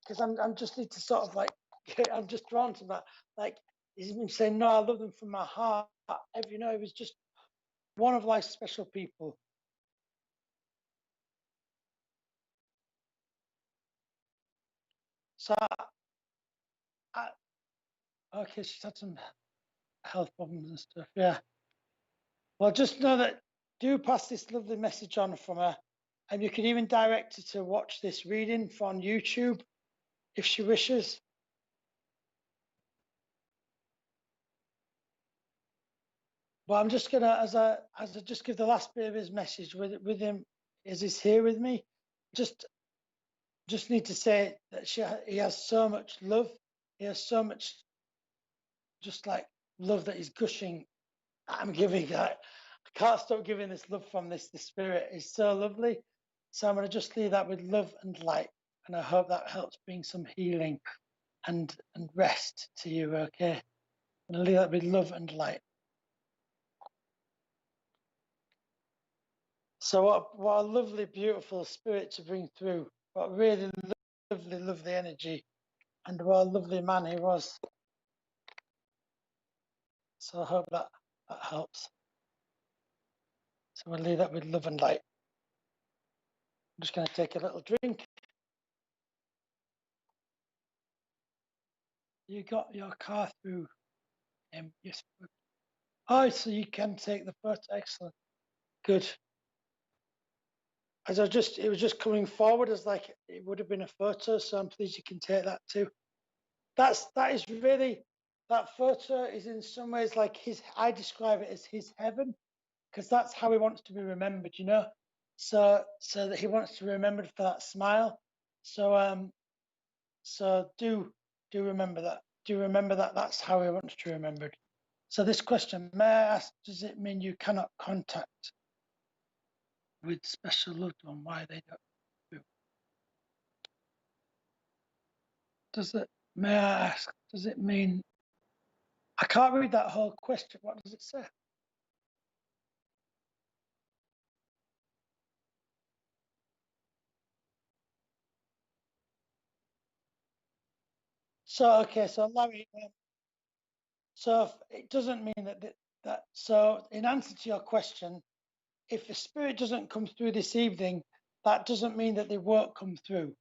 Because I'm just need to sort of like, I'm just drawn to that. Like, he's been saying, no, I love them from my heart. You know, it was just one of life's special people. So, I, okay, she's had some health problems and stuff. Yeah. Well, just know that do pass this lovely message on from her. And you can even direct her to watch this reading on YouTube if she wishes. But I'm just gonna, as I just give the last bit of his message with him, as he's here with me, just need to say that he has so much love. He has so much, just like love that he's gushing. I'm giving that. I can't stop giving this love from this. The spirit is so lovely. So I'm going to just leave that with love and light. And I hope that helps bring some healing and rest to you, okay? I'm going to leave that with love and light. So what a lovely, beautiful spirit to bring through. What really lovely, lovely energy. And what a lovely man he was. So I hope that helps. So we'll leave that with love and light. I'm just going to take a little drink. You got your car through. Yes. Oh, so you can take the photo. Excellent. Good. As it was just coming forward as like it would have been a photo. So I'm pleased you can take that too. That is really, that photo is in some ways like I describe it as his heaven, because that's how he wants to be remembered, you know? So that he wants to be remembered for that smile. So do remember that. Do remember that that's how he wants to be remembered. So this question, may I ask, does it mean you cannot contact with special loved one? Why they don't do? May I ask, does it mean, I can't read that whole question. What does it say? So, okay, so Larry, so it doesn't mean so in answer to your question, if the spirit doesn't come through this evening, that doesn't mean that they won't come through.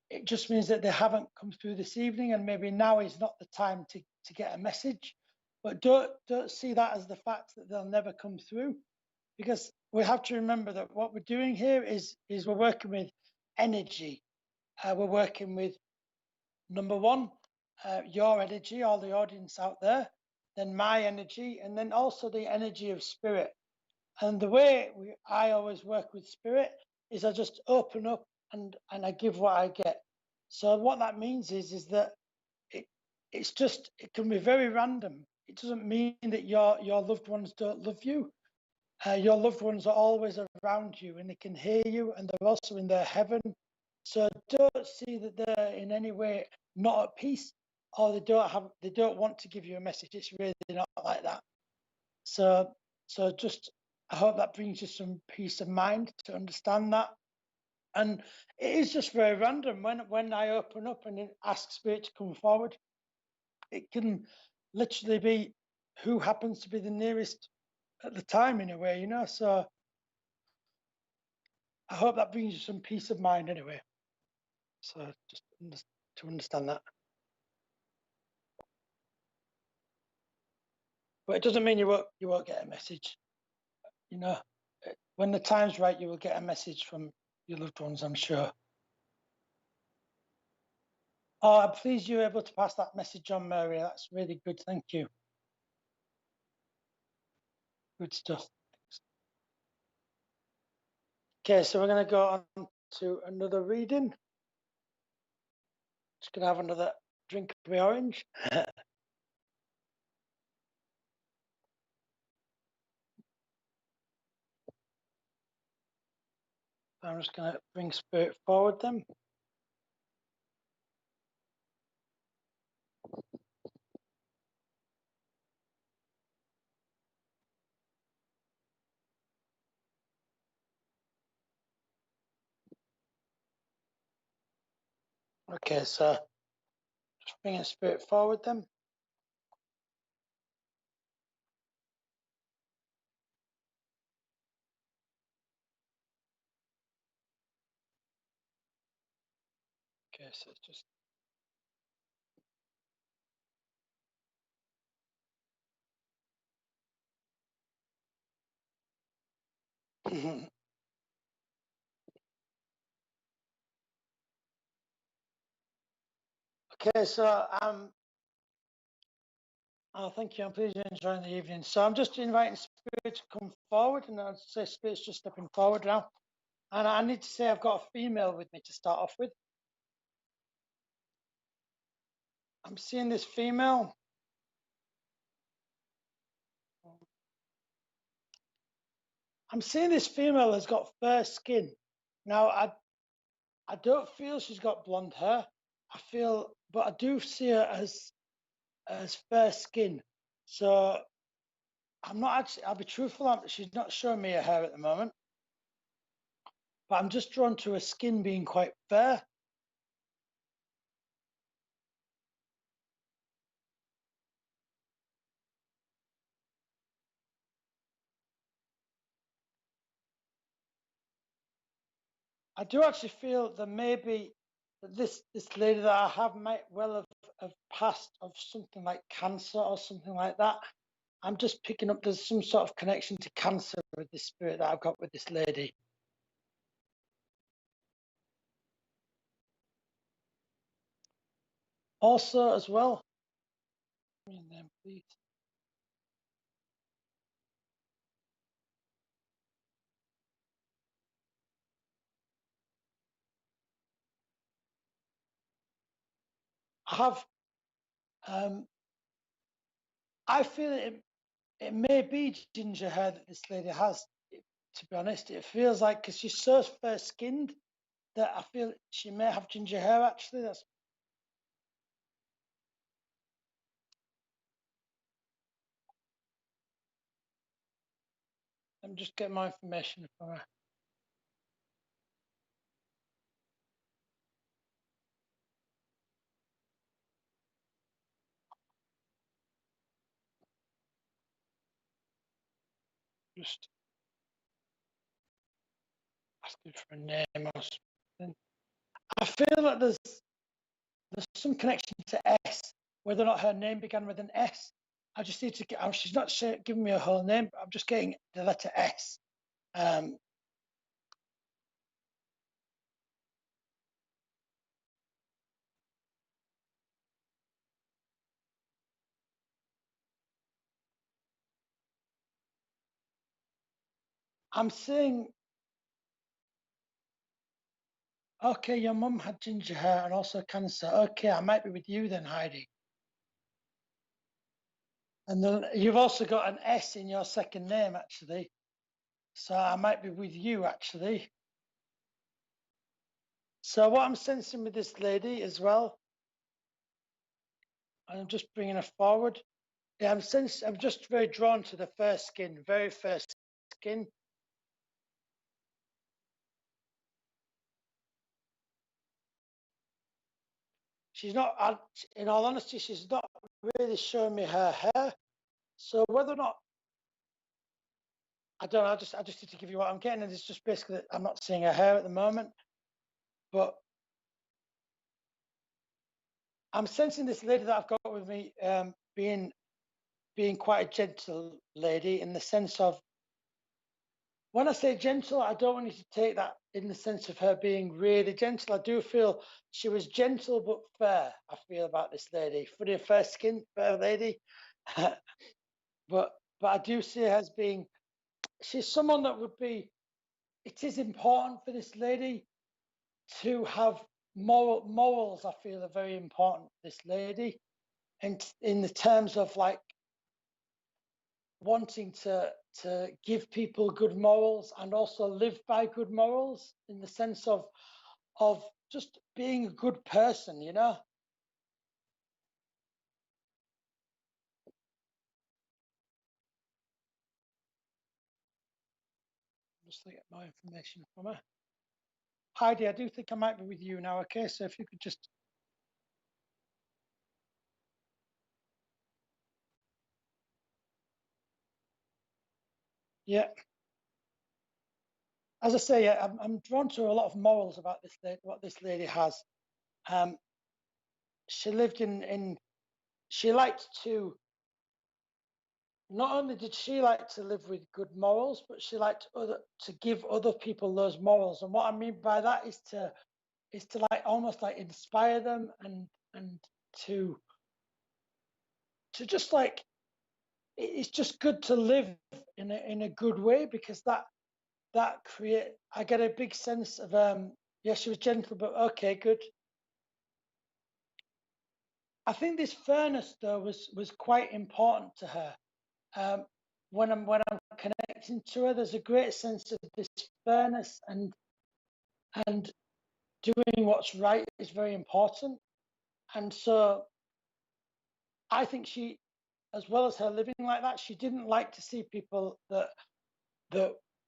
It just means that they haven't come through this evening, and maybe now is not the time to get a message. But don't see that as the fact that they'll never come through, because we have to remember that what we're doing here is we're working with energy. We're working with, number one, your energy, all the audience out there, then my energy, and then also the energy of spirit. And the way I always work with spirit is I just open up and I give what I get. So what that means is that it can be very random. It doesn't mean that your loved ones don't love you. Your loved ones are always around you and they can hear you, and they're also in their heaven. So don't see that they're in any way not at peace, or they don't want to give you a message. It's really not like that. So So just, I hope that brings you some peace of mind to understand that. And it is just very random. When I open up and ask Spirit to come forward, it can literally be who happens to be the nearest at the time, in a way, you know. So I hope that brings you some peace of mind anyway. So just to understand that. But it doesn't mean you won't get a message. You know, when the time's right, you will get a message from your loved ones, I'm sure. Oh, I'm pleased you were able to pass that message on, Mary. That's really good. Thank you. Good stuff. Okay, so we're going to go on to another reading. Just going to have another drink of the orange. I'm just going to bring Spirit forward then. Okay, so just bringing Spirit forward then. Okay, so it's just okay, so oh, thank you. I'm pleased you're enjoying the evening. So I'm just inviting Spirit to come forward, and I'd say Spirit's just stepping forward now. And I need to say I've got a female with me to start off with. I'm seeing this female. I'm seeing this female has got fair skin. Now, I don't feel she's got blonde hair. I feel, but I do see her as fair skin. So I'm not actually, I'll be truthful, she's not showing me her hair at the moment. But I'm just drawn to her skin being quite fair. I do actually feel that maybe this lady that I have might well have passed of something like cancer or something like that. I'm just picking up there's some sort of connection to cancer with this spirit that I've got with this lady. Also, as well, then, please. I have. I feel it may be ginger hair that this lady has. To be honest, it feels like because she's so fair skinned that I feel she may have ginger hair. Actually, that's. Let me just get more information from her. Just asking for a name or something. I feel like there's some connection to S, whether or not her name began with an S. I just need to get. She's not giving me a whole name. But I'm just getting the letter S. I'm saying, okay, your mum had ginger hair and also cancer. Okay, I might be with you then, Heidi. And then you've also got an S in your second name, actually. So I might be with you, actually. So what I'm sensing with this lady as well, and I'm just bringing her forward. Yeah, I'm just very drawn to the first skin, very first skin. She's not, in all honesty, she's not really showing me her hair. So whether or not, I don't know, I just need to give you what I'm getting, and it's just basically that I'm not seeing her hair at the moment. But I'm sensing this lady that I've got with me being quite a gentle lady, in the sense of, when I say gentle, I don't want you to take that in the sense of her being really gentle. I do feel she was gentle but fair. I feel about this lady, for the fair skin, fair lady. but I do see her as being, she's someone that would be. It is important for this lady to have morals. I feel are very important. This lady, and in the terms of like wanting to give people good morals and also live by good morals, in the sense of just being a good person, you know. Just to get more information from her. Heidi, I do think I might be with you now. Okay, so if you could just, yeah, as I say, yeah, I'm drawn to a lot of morals about this lady, what this lady has. Um, she lived in she liked to, not only did she like to live with good morals, but she liked to give other people those morals. And what I mean by that is to like almost like inspire them, and to just like, it's just good to live in a good way, because that create, I get a big sense of, yeah, she was gentle, but okay, good. I think this fairness though was quite important to her. um, when I'm connecting to her, there's a great sense of this fairness, and doing what's right is very important. And so I think she, as well as her living like that, she didn't like to see people that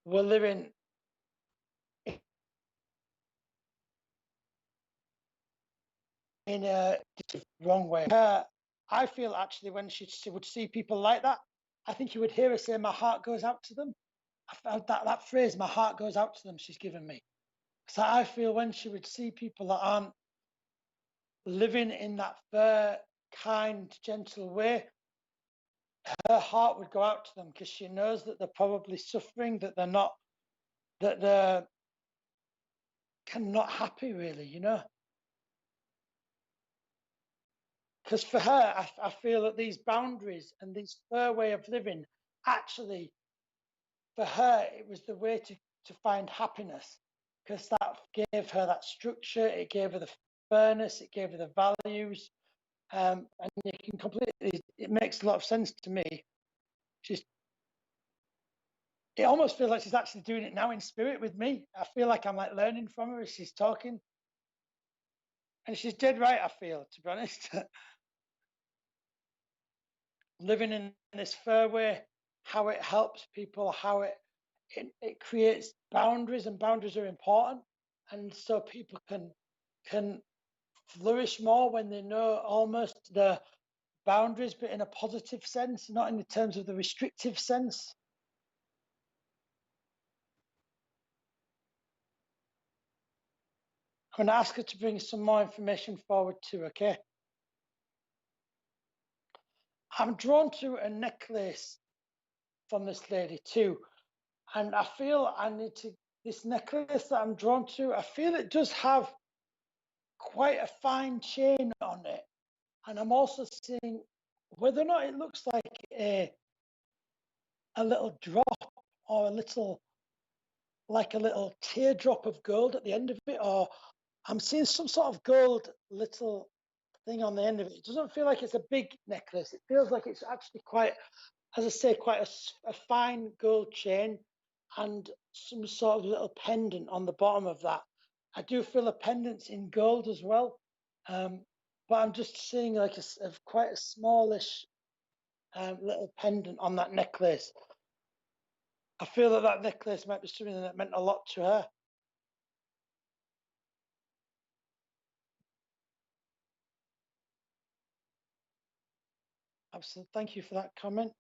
were living in a wrong way. I feel actually, when she would see people like that, I think you would hear her say, "My heart goes out to them." I felt that phrase, "My heart goes out to them," she's given me. So I feel when she would see people that aren't living in that fair, kind, gentle way, her heart would go out to them, because she knows that they're probably suffering, that they're not, that they're kind of not happy, really, you know. Because for her, I feel that these boundaries and this fair way of living, actually, for her, it was the way to find happiness, because that gave her that structure, it gave her the fairness, it gave her the values. And you can completely, it makes a lot of sense to me. She's, it almost feels like she's actually doing it now in spirit with me. I feel like I'm like learning from her as she's talking. And she's dead right, I feel, to be honest. Living in this fair way, how it helps people, how it creates boundaries, and boundaries are important. And so people can flourish more when they know almost the boundaries, but in a positive sense, not in the terms of the restrictive sense. I'm going to ask her to bring some more information forward too, okay? I'm drawn to a necklace from this lady too. And I feel I need to, this necklace that I'm drawn to, I feel it does have quite a fine chain on it. And I'm also seeing whether or not it looks like a little drop, or a little, like a little teardrop of gold at the end of it, or I'm seeing some sort of gold little thing on the end of it. It doesn't feel like it's a big necklace. It feels like it's actually quite, as I say, quite a fine gold chain, and some sort of little pendant on the bottom of that. I do feel a pendant's in gold as well. But I'm just seeing like quite a smallish little pendant on that necklace. I feel that that necklace might be something that meant a lot to her. Absolutely. Thank you for that comment.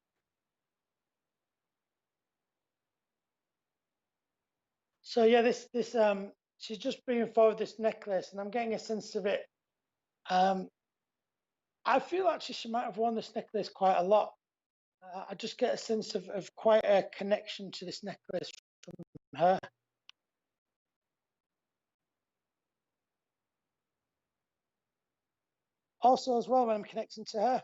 So yeah, this she's just bringing forward this necklace, and I'm getting a sense of it. I feel actually she might have worn this necklace quite a lot. I just get a sense of quite a connection to this necklace from her. Also, as well, when I'm connecting to her.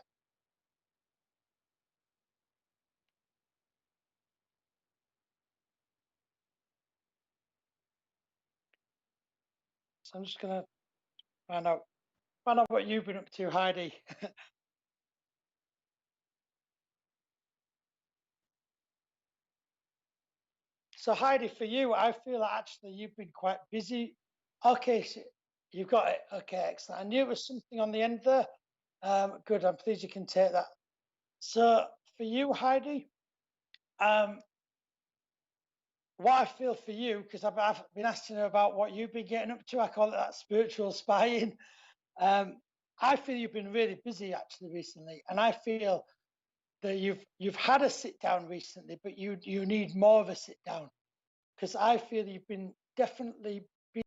So I'm just gonna find out what you've been up to, Heidi. So Heidi, for you, I feel that actually you've been quite busy. Okay, so you've got it. Okay, excellent. I knew it was something on the end there. Good. I'm pleased you can take that. So for you, Heidi, um, what I feel for you, because I've been asking her about what you've been getting up to. I call it that spiritual spying. Um, I feel you've been really busy actually recently, and I feel that you've had a sit down recently, but you need more of a sit down, because I feel you've been definitely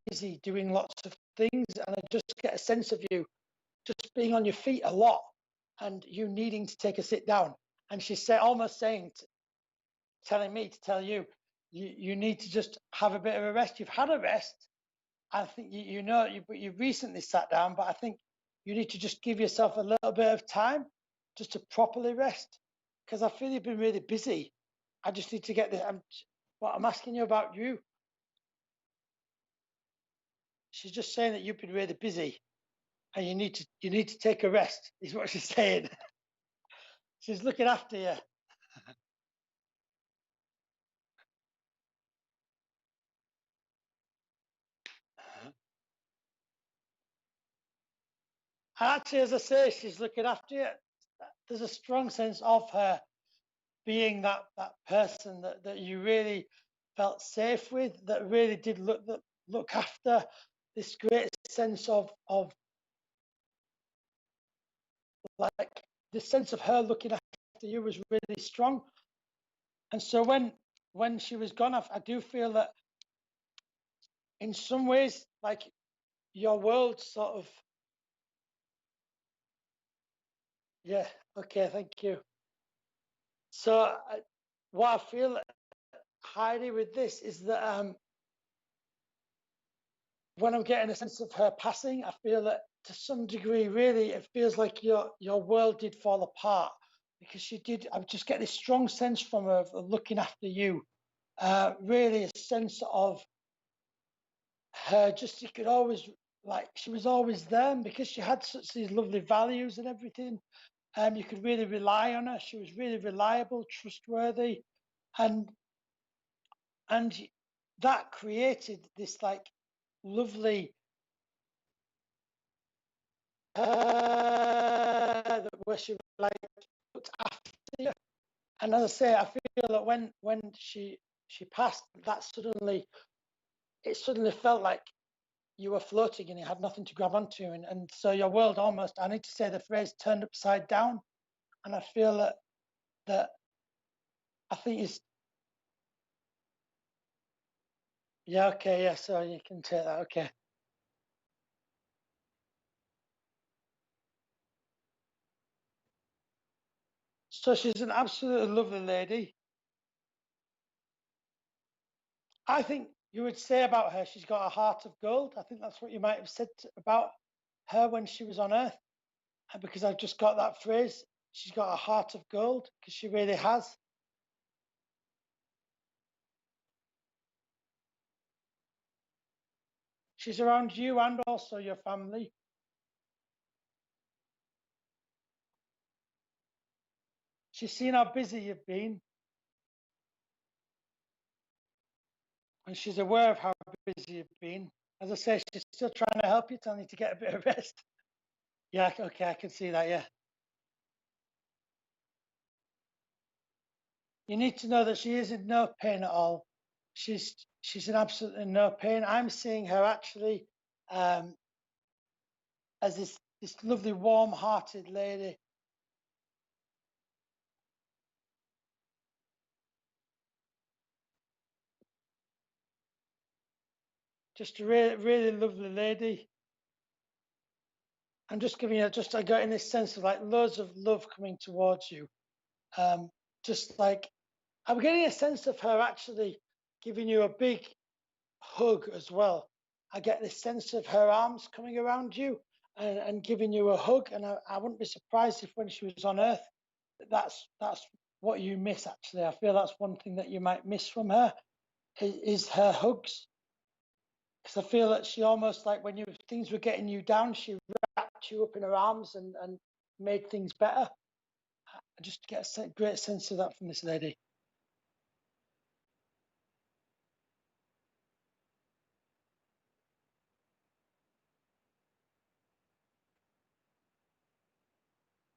busy doing lots of things, and I just get a sense of you just being on your feet a lot, and you needing to take a sit down. And she's almost saying, telling me to tell you, you need to just have a bit of a rest. You've had a rest. I think you know you recently sat down, but I think you need to just give yourself a little bit of time just to properly rest, because I feel you've been really busy. I just need to get this. What I'm asking you about you. She's just saying that you've been really busy and you need to take a rest. Is what she's saying. She's looking after you. And actually, as I say, she's looking after you. There's a strong sense of her being that person that you really felt safe with, that really did look after. This great sense of like this sense of her looking after you was really strong. And so when she was gone, I do feel that in some ways, like your world sort of, yeah, okay, thank you. So what I feel, Heidi, with this is that when I'm getting a sense of her passing, I feel that to some degree, really, it feels like your world did fall apart, because she did. I just get this strong sense from her of looking after you. Really, a sense of her. Just you could always, like, she was always there, and because she had such these lovely values and everything. You could really rely on her. She was really reliable, trustworthy, and and that created this like lovely where she like looked after you. And as I say, I feel that when she passed, that suddenly it suddenly felt like you were floating and you had nothing to grab onto, and so your world almost, I need to say the phrase, turned upside down. And I feel that I think it's, yeah, okay, yeah, so you can take that, okay. So she's an absolutely lovely lady. I think you would say about her, she's got a heart of gold. I think that's what you might have said about her when she was on Earth. Because I've just got that phrase, she's got a heart of gold, because she really has. She's around you and also your family. She's seen how busy you've been, and she's aware of how busy you've been. As I say, she's still trying to help you, telling you to get a bit of rest. Yeah, okay, I can see that, yeah. you need to know that she is in no pain at all. She's in absolutely no pain. I'm seeing her actually as this lovely, warm-hearted lady. Just a really, really lovely lady. I'm just giving you, I got in this sense of like loads of love coming towards you. Just like, I'm getting a sense of her actually giving you a big hug as well. I get this sense of her arms coming around you and giving you a hug. And I wouldn't be surprised if when she was on Earth, that's what you miss actually. I feel that's one thing that you might miss from her is her hugs. Because I feel that she almost like when things were getting you down, she wrapped you up in her arms and made things better. I just get a great sense of that from this lady.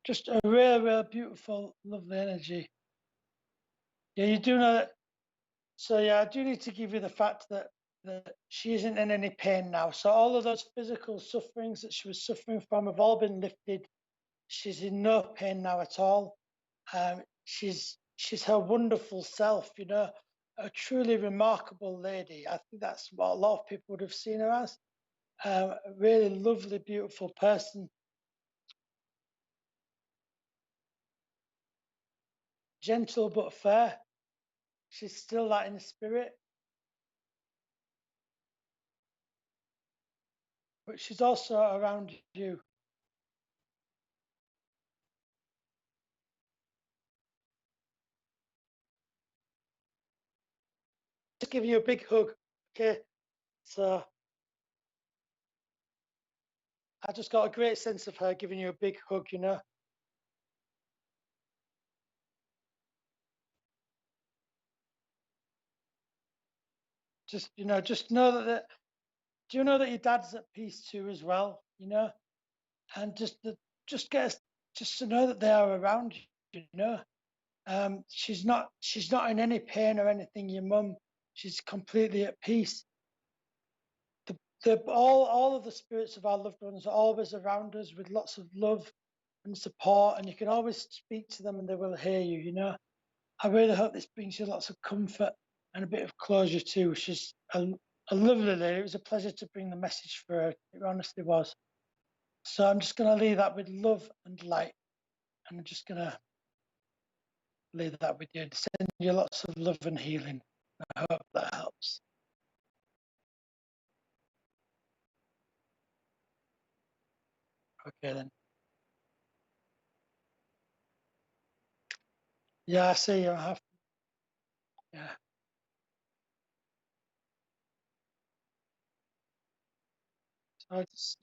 Just a real, real beautiful, lovely energy. Yeah, you do know that. So yeah, I do need to give you the fact that she isn't in any pain now. So all of those physical sufferings that she was suffering from have all been lifted. She's in no pain now at all. She's her wonderful self, you know, a truly remarkable lady. I think that's what a lot of people would have seen her as. A really lovely, beautiful person. Gentle but fair. She's still that in spirit, but she's also around you. Just giving you a big hug. Okay. So I just got a great sense of her giving you a big hug, you know. Just, you know, just know that, do you know that your dad's at peace too as well, you know? And just get, just to know that they are around you, you know. She's not in any pain or anything, your mum. She's completely at peace. All of the spirits of our loved ones are always around us with lots of love and support, and you can always speak to them and they will hear you, you know. I really hope this brings you lots of comfort and a bit of closure too. She's a lovely lady. It was a pleasure to bring the message for her. It honestly was. So I'm just going to leave that with love and light. And I'm just going to leave that with you and send you lots of love and healing. I hope that helps. Okay then. Yeah, I see you. I have. Yeah. So I just,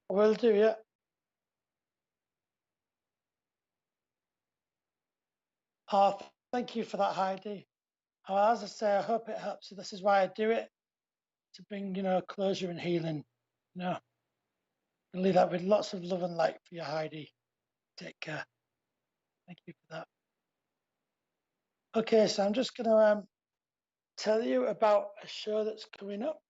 I will do. Yeah. Oh, thank you for that, Heidi. As I say, I hope it helps you. This is why I do it, to bring, you know, closure and healing. You know, and leave that with lots of love and light for you, Heidi. Take care. Thank you for that. Okay, so I'm just going to tell you about a show that's coming up,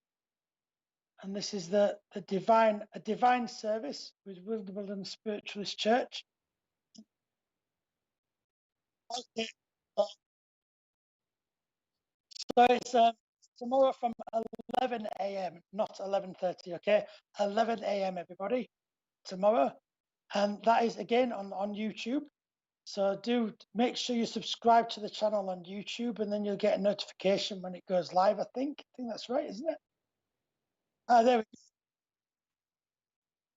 and this is the divine service with Wimbledon Spiritualist Church. Okay. So it's tomorrow from 11 a.m., not 11:30. Okay, 11 a.m. everybody tomorrow, and that is again on YouTube. So do make sure you subscribe to the channel on YouTube, and then you'll get a notification when it goes live. I think that's right, isn't it? Ah, there we go.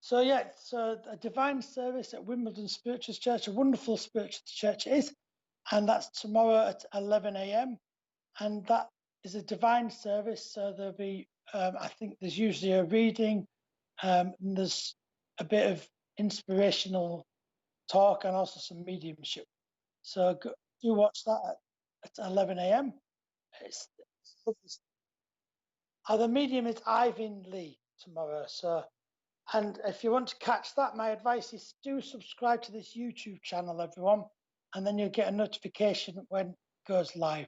So yeah, so a divine service at Wimbledon Spiritualist Church, a wonderful spiritual church it is, and that's tomorrow at 11 a.m. And that is a divine service. So there'll be, I think there's usually a reading, and there's a bit of inspirational talk and also some mediumship. So do watch that at 11 a.m. It's, the medium is Ivan Lee tomorrow. So And if you want to catch that, my advice is do subscribe to this YouTube channel, everyone, and then you'll get a notification when it goes live.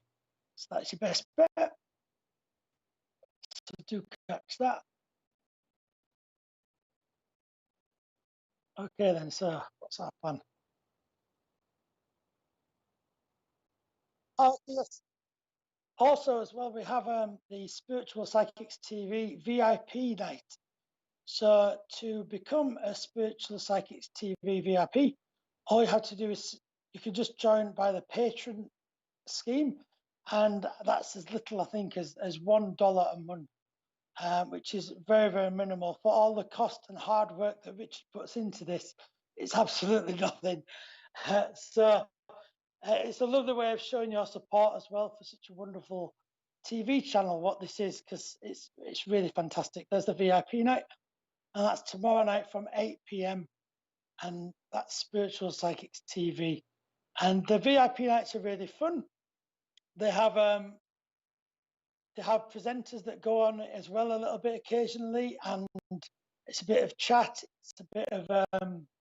So that's your best bet. So do catch that. Okay then, so what's our plan? Oh, yes. Also, as well, we have the Spiritual Psychics TV VIP night. So to become a Spiritual Psychics TV VIP, all you have to do is you can just join by the patron scheme, and that's as little, I think, as $1 a month, which is very, very minimal for all the cost and hard work that Richard puts into this. It's absolutely nothing. So it's a lovely way of showing your support as well for such a wonderful TV channel. What this is, because it's really fantastic. There's the VIP night, and that's tomorrow night from 8 p.m. and that's Spiritual Psychics TV. And the VIP nights are really fun. They have presenters that go on as well a little bit occasionally, and it's a bit of chat. It's a bit of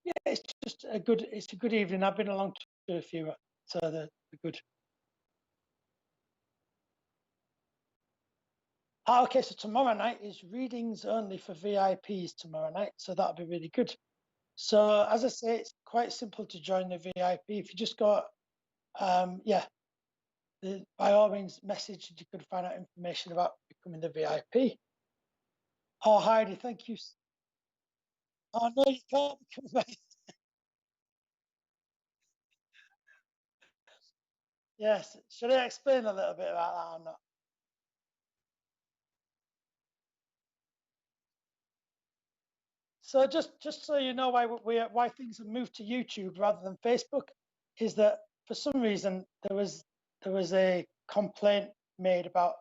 yeah, it's just a good evening. I've been along to a few, so they're good. Okay, so tomorrow night is readings only for VIPs tomorrow night, so that'll be really good. So as I say, it's quite simple to join the VIP. If you just got, yeah, by all means, message, you could find out information about becoming the VIP. Oh, Heidi, thank you. Oh, no, you can't become a VIP. Yes, should I explain a little bit about that or not? So just so you know why things have moved to YouTube rather than Facebook, is that for some reason there was a complaint made about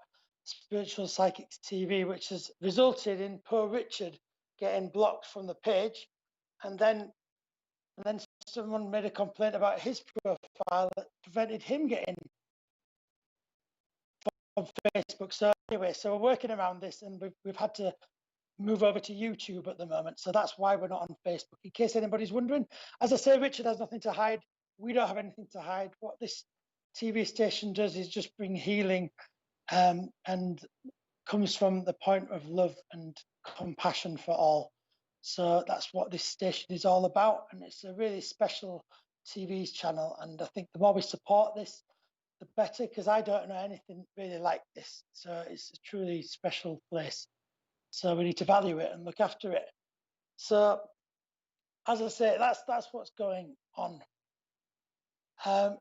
Spiritual Psychics TV, which has resulted in poor Richard getting blocked from the page, and then someone made a complaint about his profile that prevented him getting on Facebook. So anyway, so we're working around this, and we've had to move over to YouTube at the moment. So that's why we're not on Facebook, in case anybody's wondering. As I say, Richard has nothing to hide. We don't have anything to hide. What this TV station does is just bring healing, and comes from the point of love and compassion for all. So that's what this station is all about. And it's a really special TV channel. And I think the more we support this, the better, because I don't know anything really like this. So it's a truly special place. So we need to value it and look after it. So as I say, that's what's going on.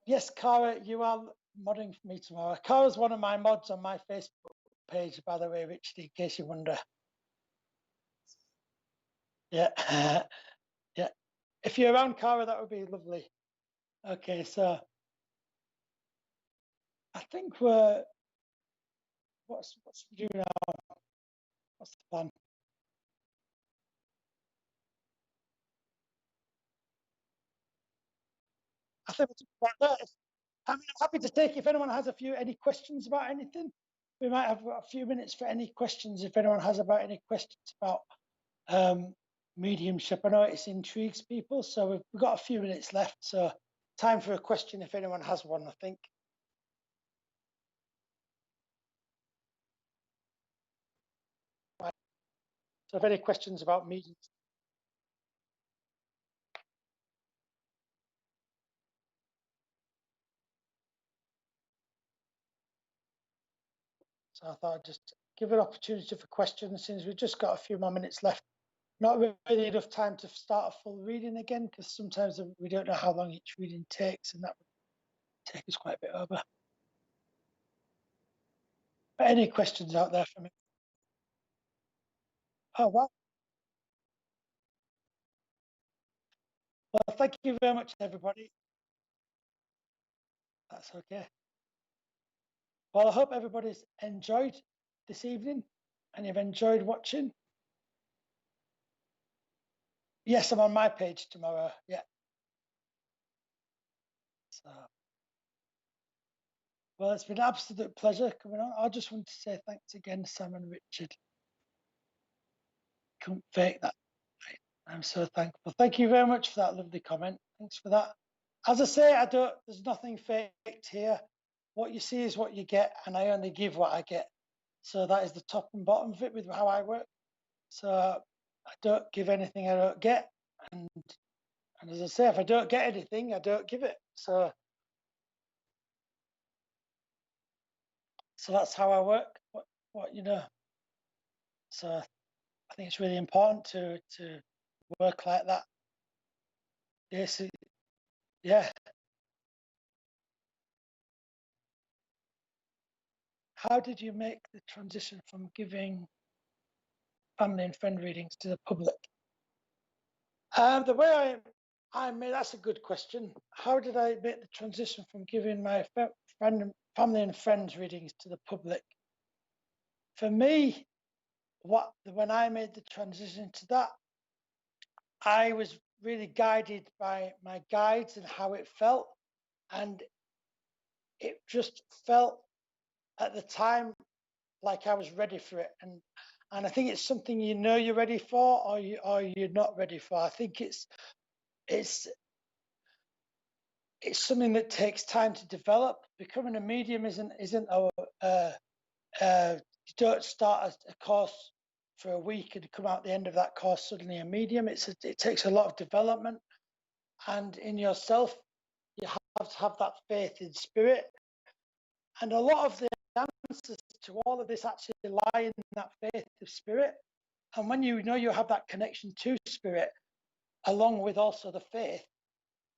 Yes, Cara, you are modding for me tomorrow. Cara's one of my mods on my Facebook page, by the way, Richard, in case you wonder. Yeah, yeah. If you're around, Cara, that would be lovely. Okay, so I think what's we do now? What's the plan? I think we'll talk about that. I'm happy to take if anyone has any questions about anything. We might have a few minutes for any questions if anyone has any questions about mediumship. I know it intrigues people, so we've got a few minutes left. So time for a question if anyone has one, I think. Right. So if any questions about mediumship. So I thought I'd just give an opportunity for questions since we've just got a few more minutes left. Not really enough time to start a full reading again, because sometimes we don't know how long each reading takes, and that would take us quite a bit over. But any questions out there for me? Oh, well. Well, thank you very much, everybody. That's okay. Well, I hope everybody's enjoyed this evening and you've enjoyed watching. Yes, I'm on my page tomorrow. Yeah. So, well, it's been an absolute pleasure coming on. I just want to say thanks again, Sam and Richard. Couldn't fake that. I'm so thankful. Thank you very much for that lovely comment. Thanks for that. As I say, there's nothing faked here. What you see is what you get, and I only give what I get. So that is the top and bottom of it with how I work. So I don't give anything I don't get. And as I say, if I don't get anything, I don't give it. So that's how I work. What you know. So I think it's really important to work like that. Yes, yeah. How did you make the transition from giving family and friend readings to the public? The way I made, that's a good question. How did I make the transition from giving my family and friends readings to the public? For me, when I made the transition to that, I was really guided by my guides and how it felt, and it just felt at the time like I was ready for it. And I think it's something you're ready for, or you're not ready for. I think it's something that takes time to develop. Becoming a medium isn't you don't start a course for a week and come out the end of that course suddenly a medium. It takes a lot of development, and in yourself you have to have that faith in spirit. And a lot of the answers to all of this actually lie in that faith of spirit. And when you know you have that connection to spirit, along with also the faith,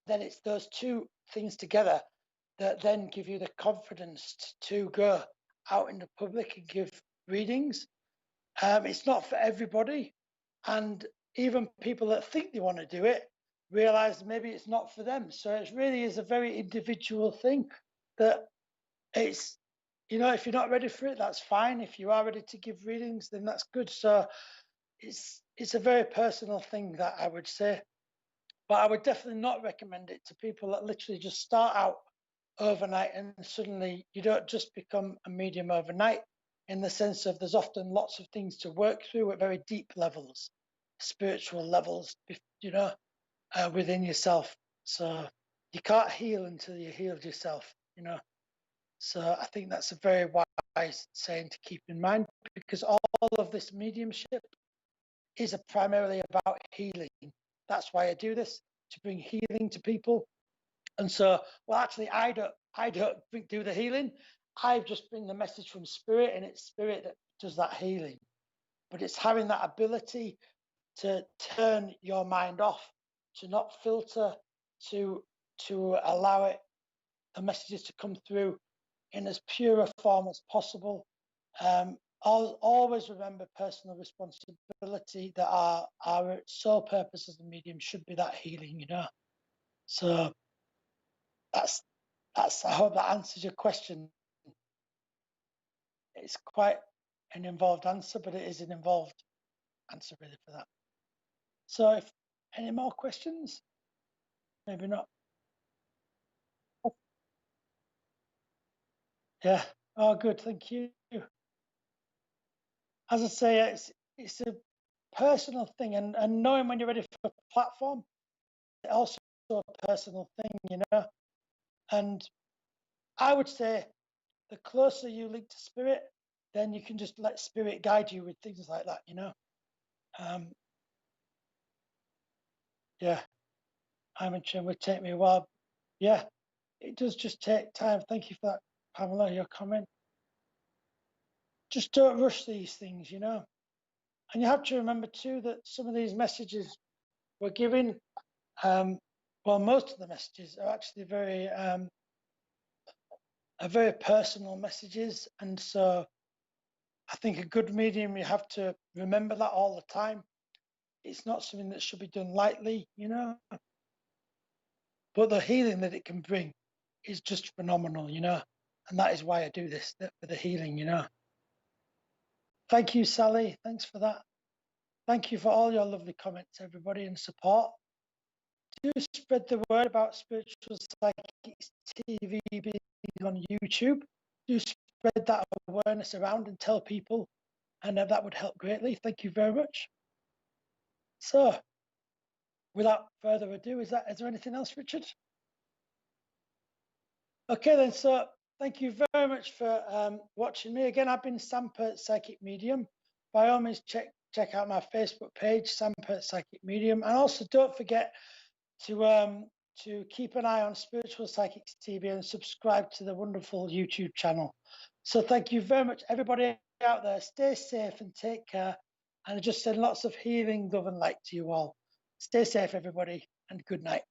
then it's those two things together that then give you the confidence to go out in the public and give readings. It's not for everybody. And even people that think they want to do it realize maybe it's not for them. So it really is a very individual thing that it's, if you're not ready for it, that's fine. If you are ready to give readings, then that's good. So it's a very personal thing, that I would say. But I would definitely not recommend it to people that literally just start out overnight and suddenly you don't just become a medium overnight, in the sense of there's often lots of things to work through at very deep levels, spiritual levels, within yourself. So you can't heal until you healed yourself, So I think that's a very wise saying to keep in mind, because all of this mediumship is primarily about healing. That's why I do this, to bring healing to people. And so, well, actually, I don't do the healing. I just bring the message from spirit, and it's spirit that does that healing. But it's having that ability to turn your mind off, to not filter, to allow the messages to come through in as pure a form as possible. I'll always remember personal responsibility, that our sole purpose as a medium should be that healing, So that's I hope that answers your question. It's quite an involved answer, but it is an involved answer really for that. So if any more questions? Maybe not. Yeah. Oh, good. Thank you. As I say, it's a personal thing, and knowing when you're ready for a platform, it's also a personal thing, And I would say the closer you link to spirit, then you can just let spirit guide you with things like that, Yeah, I'm in tune. Would take me a while. Yeah, it does just take time. Thank you for that, Pamela, your comment. Just don't rush these things, And you have to remember too that some of these messages we're giving, well, most of the messages are actually are very personal messages. And so I think a good medium, you have to remember that all the time. It's not something that should be done lightly, But the healing that it can bring is just phenomenal, And that is why I do this, for the healing, Thank you, Sally. Thanks for that. Thank you for all your lovely comments, everybody, and support. Do spread the word about Spiritual Psychics TV being on YouTube. Do spread that awareness around and tell people, and that would help greatly. Thank you very much. So, without further ado, is there anything else, Richard? Okay, then. So thank you very much for watching me. Again, I've been Sam Pirt, Psychic Medium. By all means, check out my Facebook page, Sam Pirt, Psychic Medium. And also don't forget to keep an eye on Spiritual Psychics TV and subscribe to the wonderful YouTube channel. So thank you very much, everybody out there. Stay safe and take care. And I just send lots of healing, love and light to you all. Stay safe, everybody, and good night.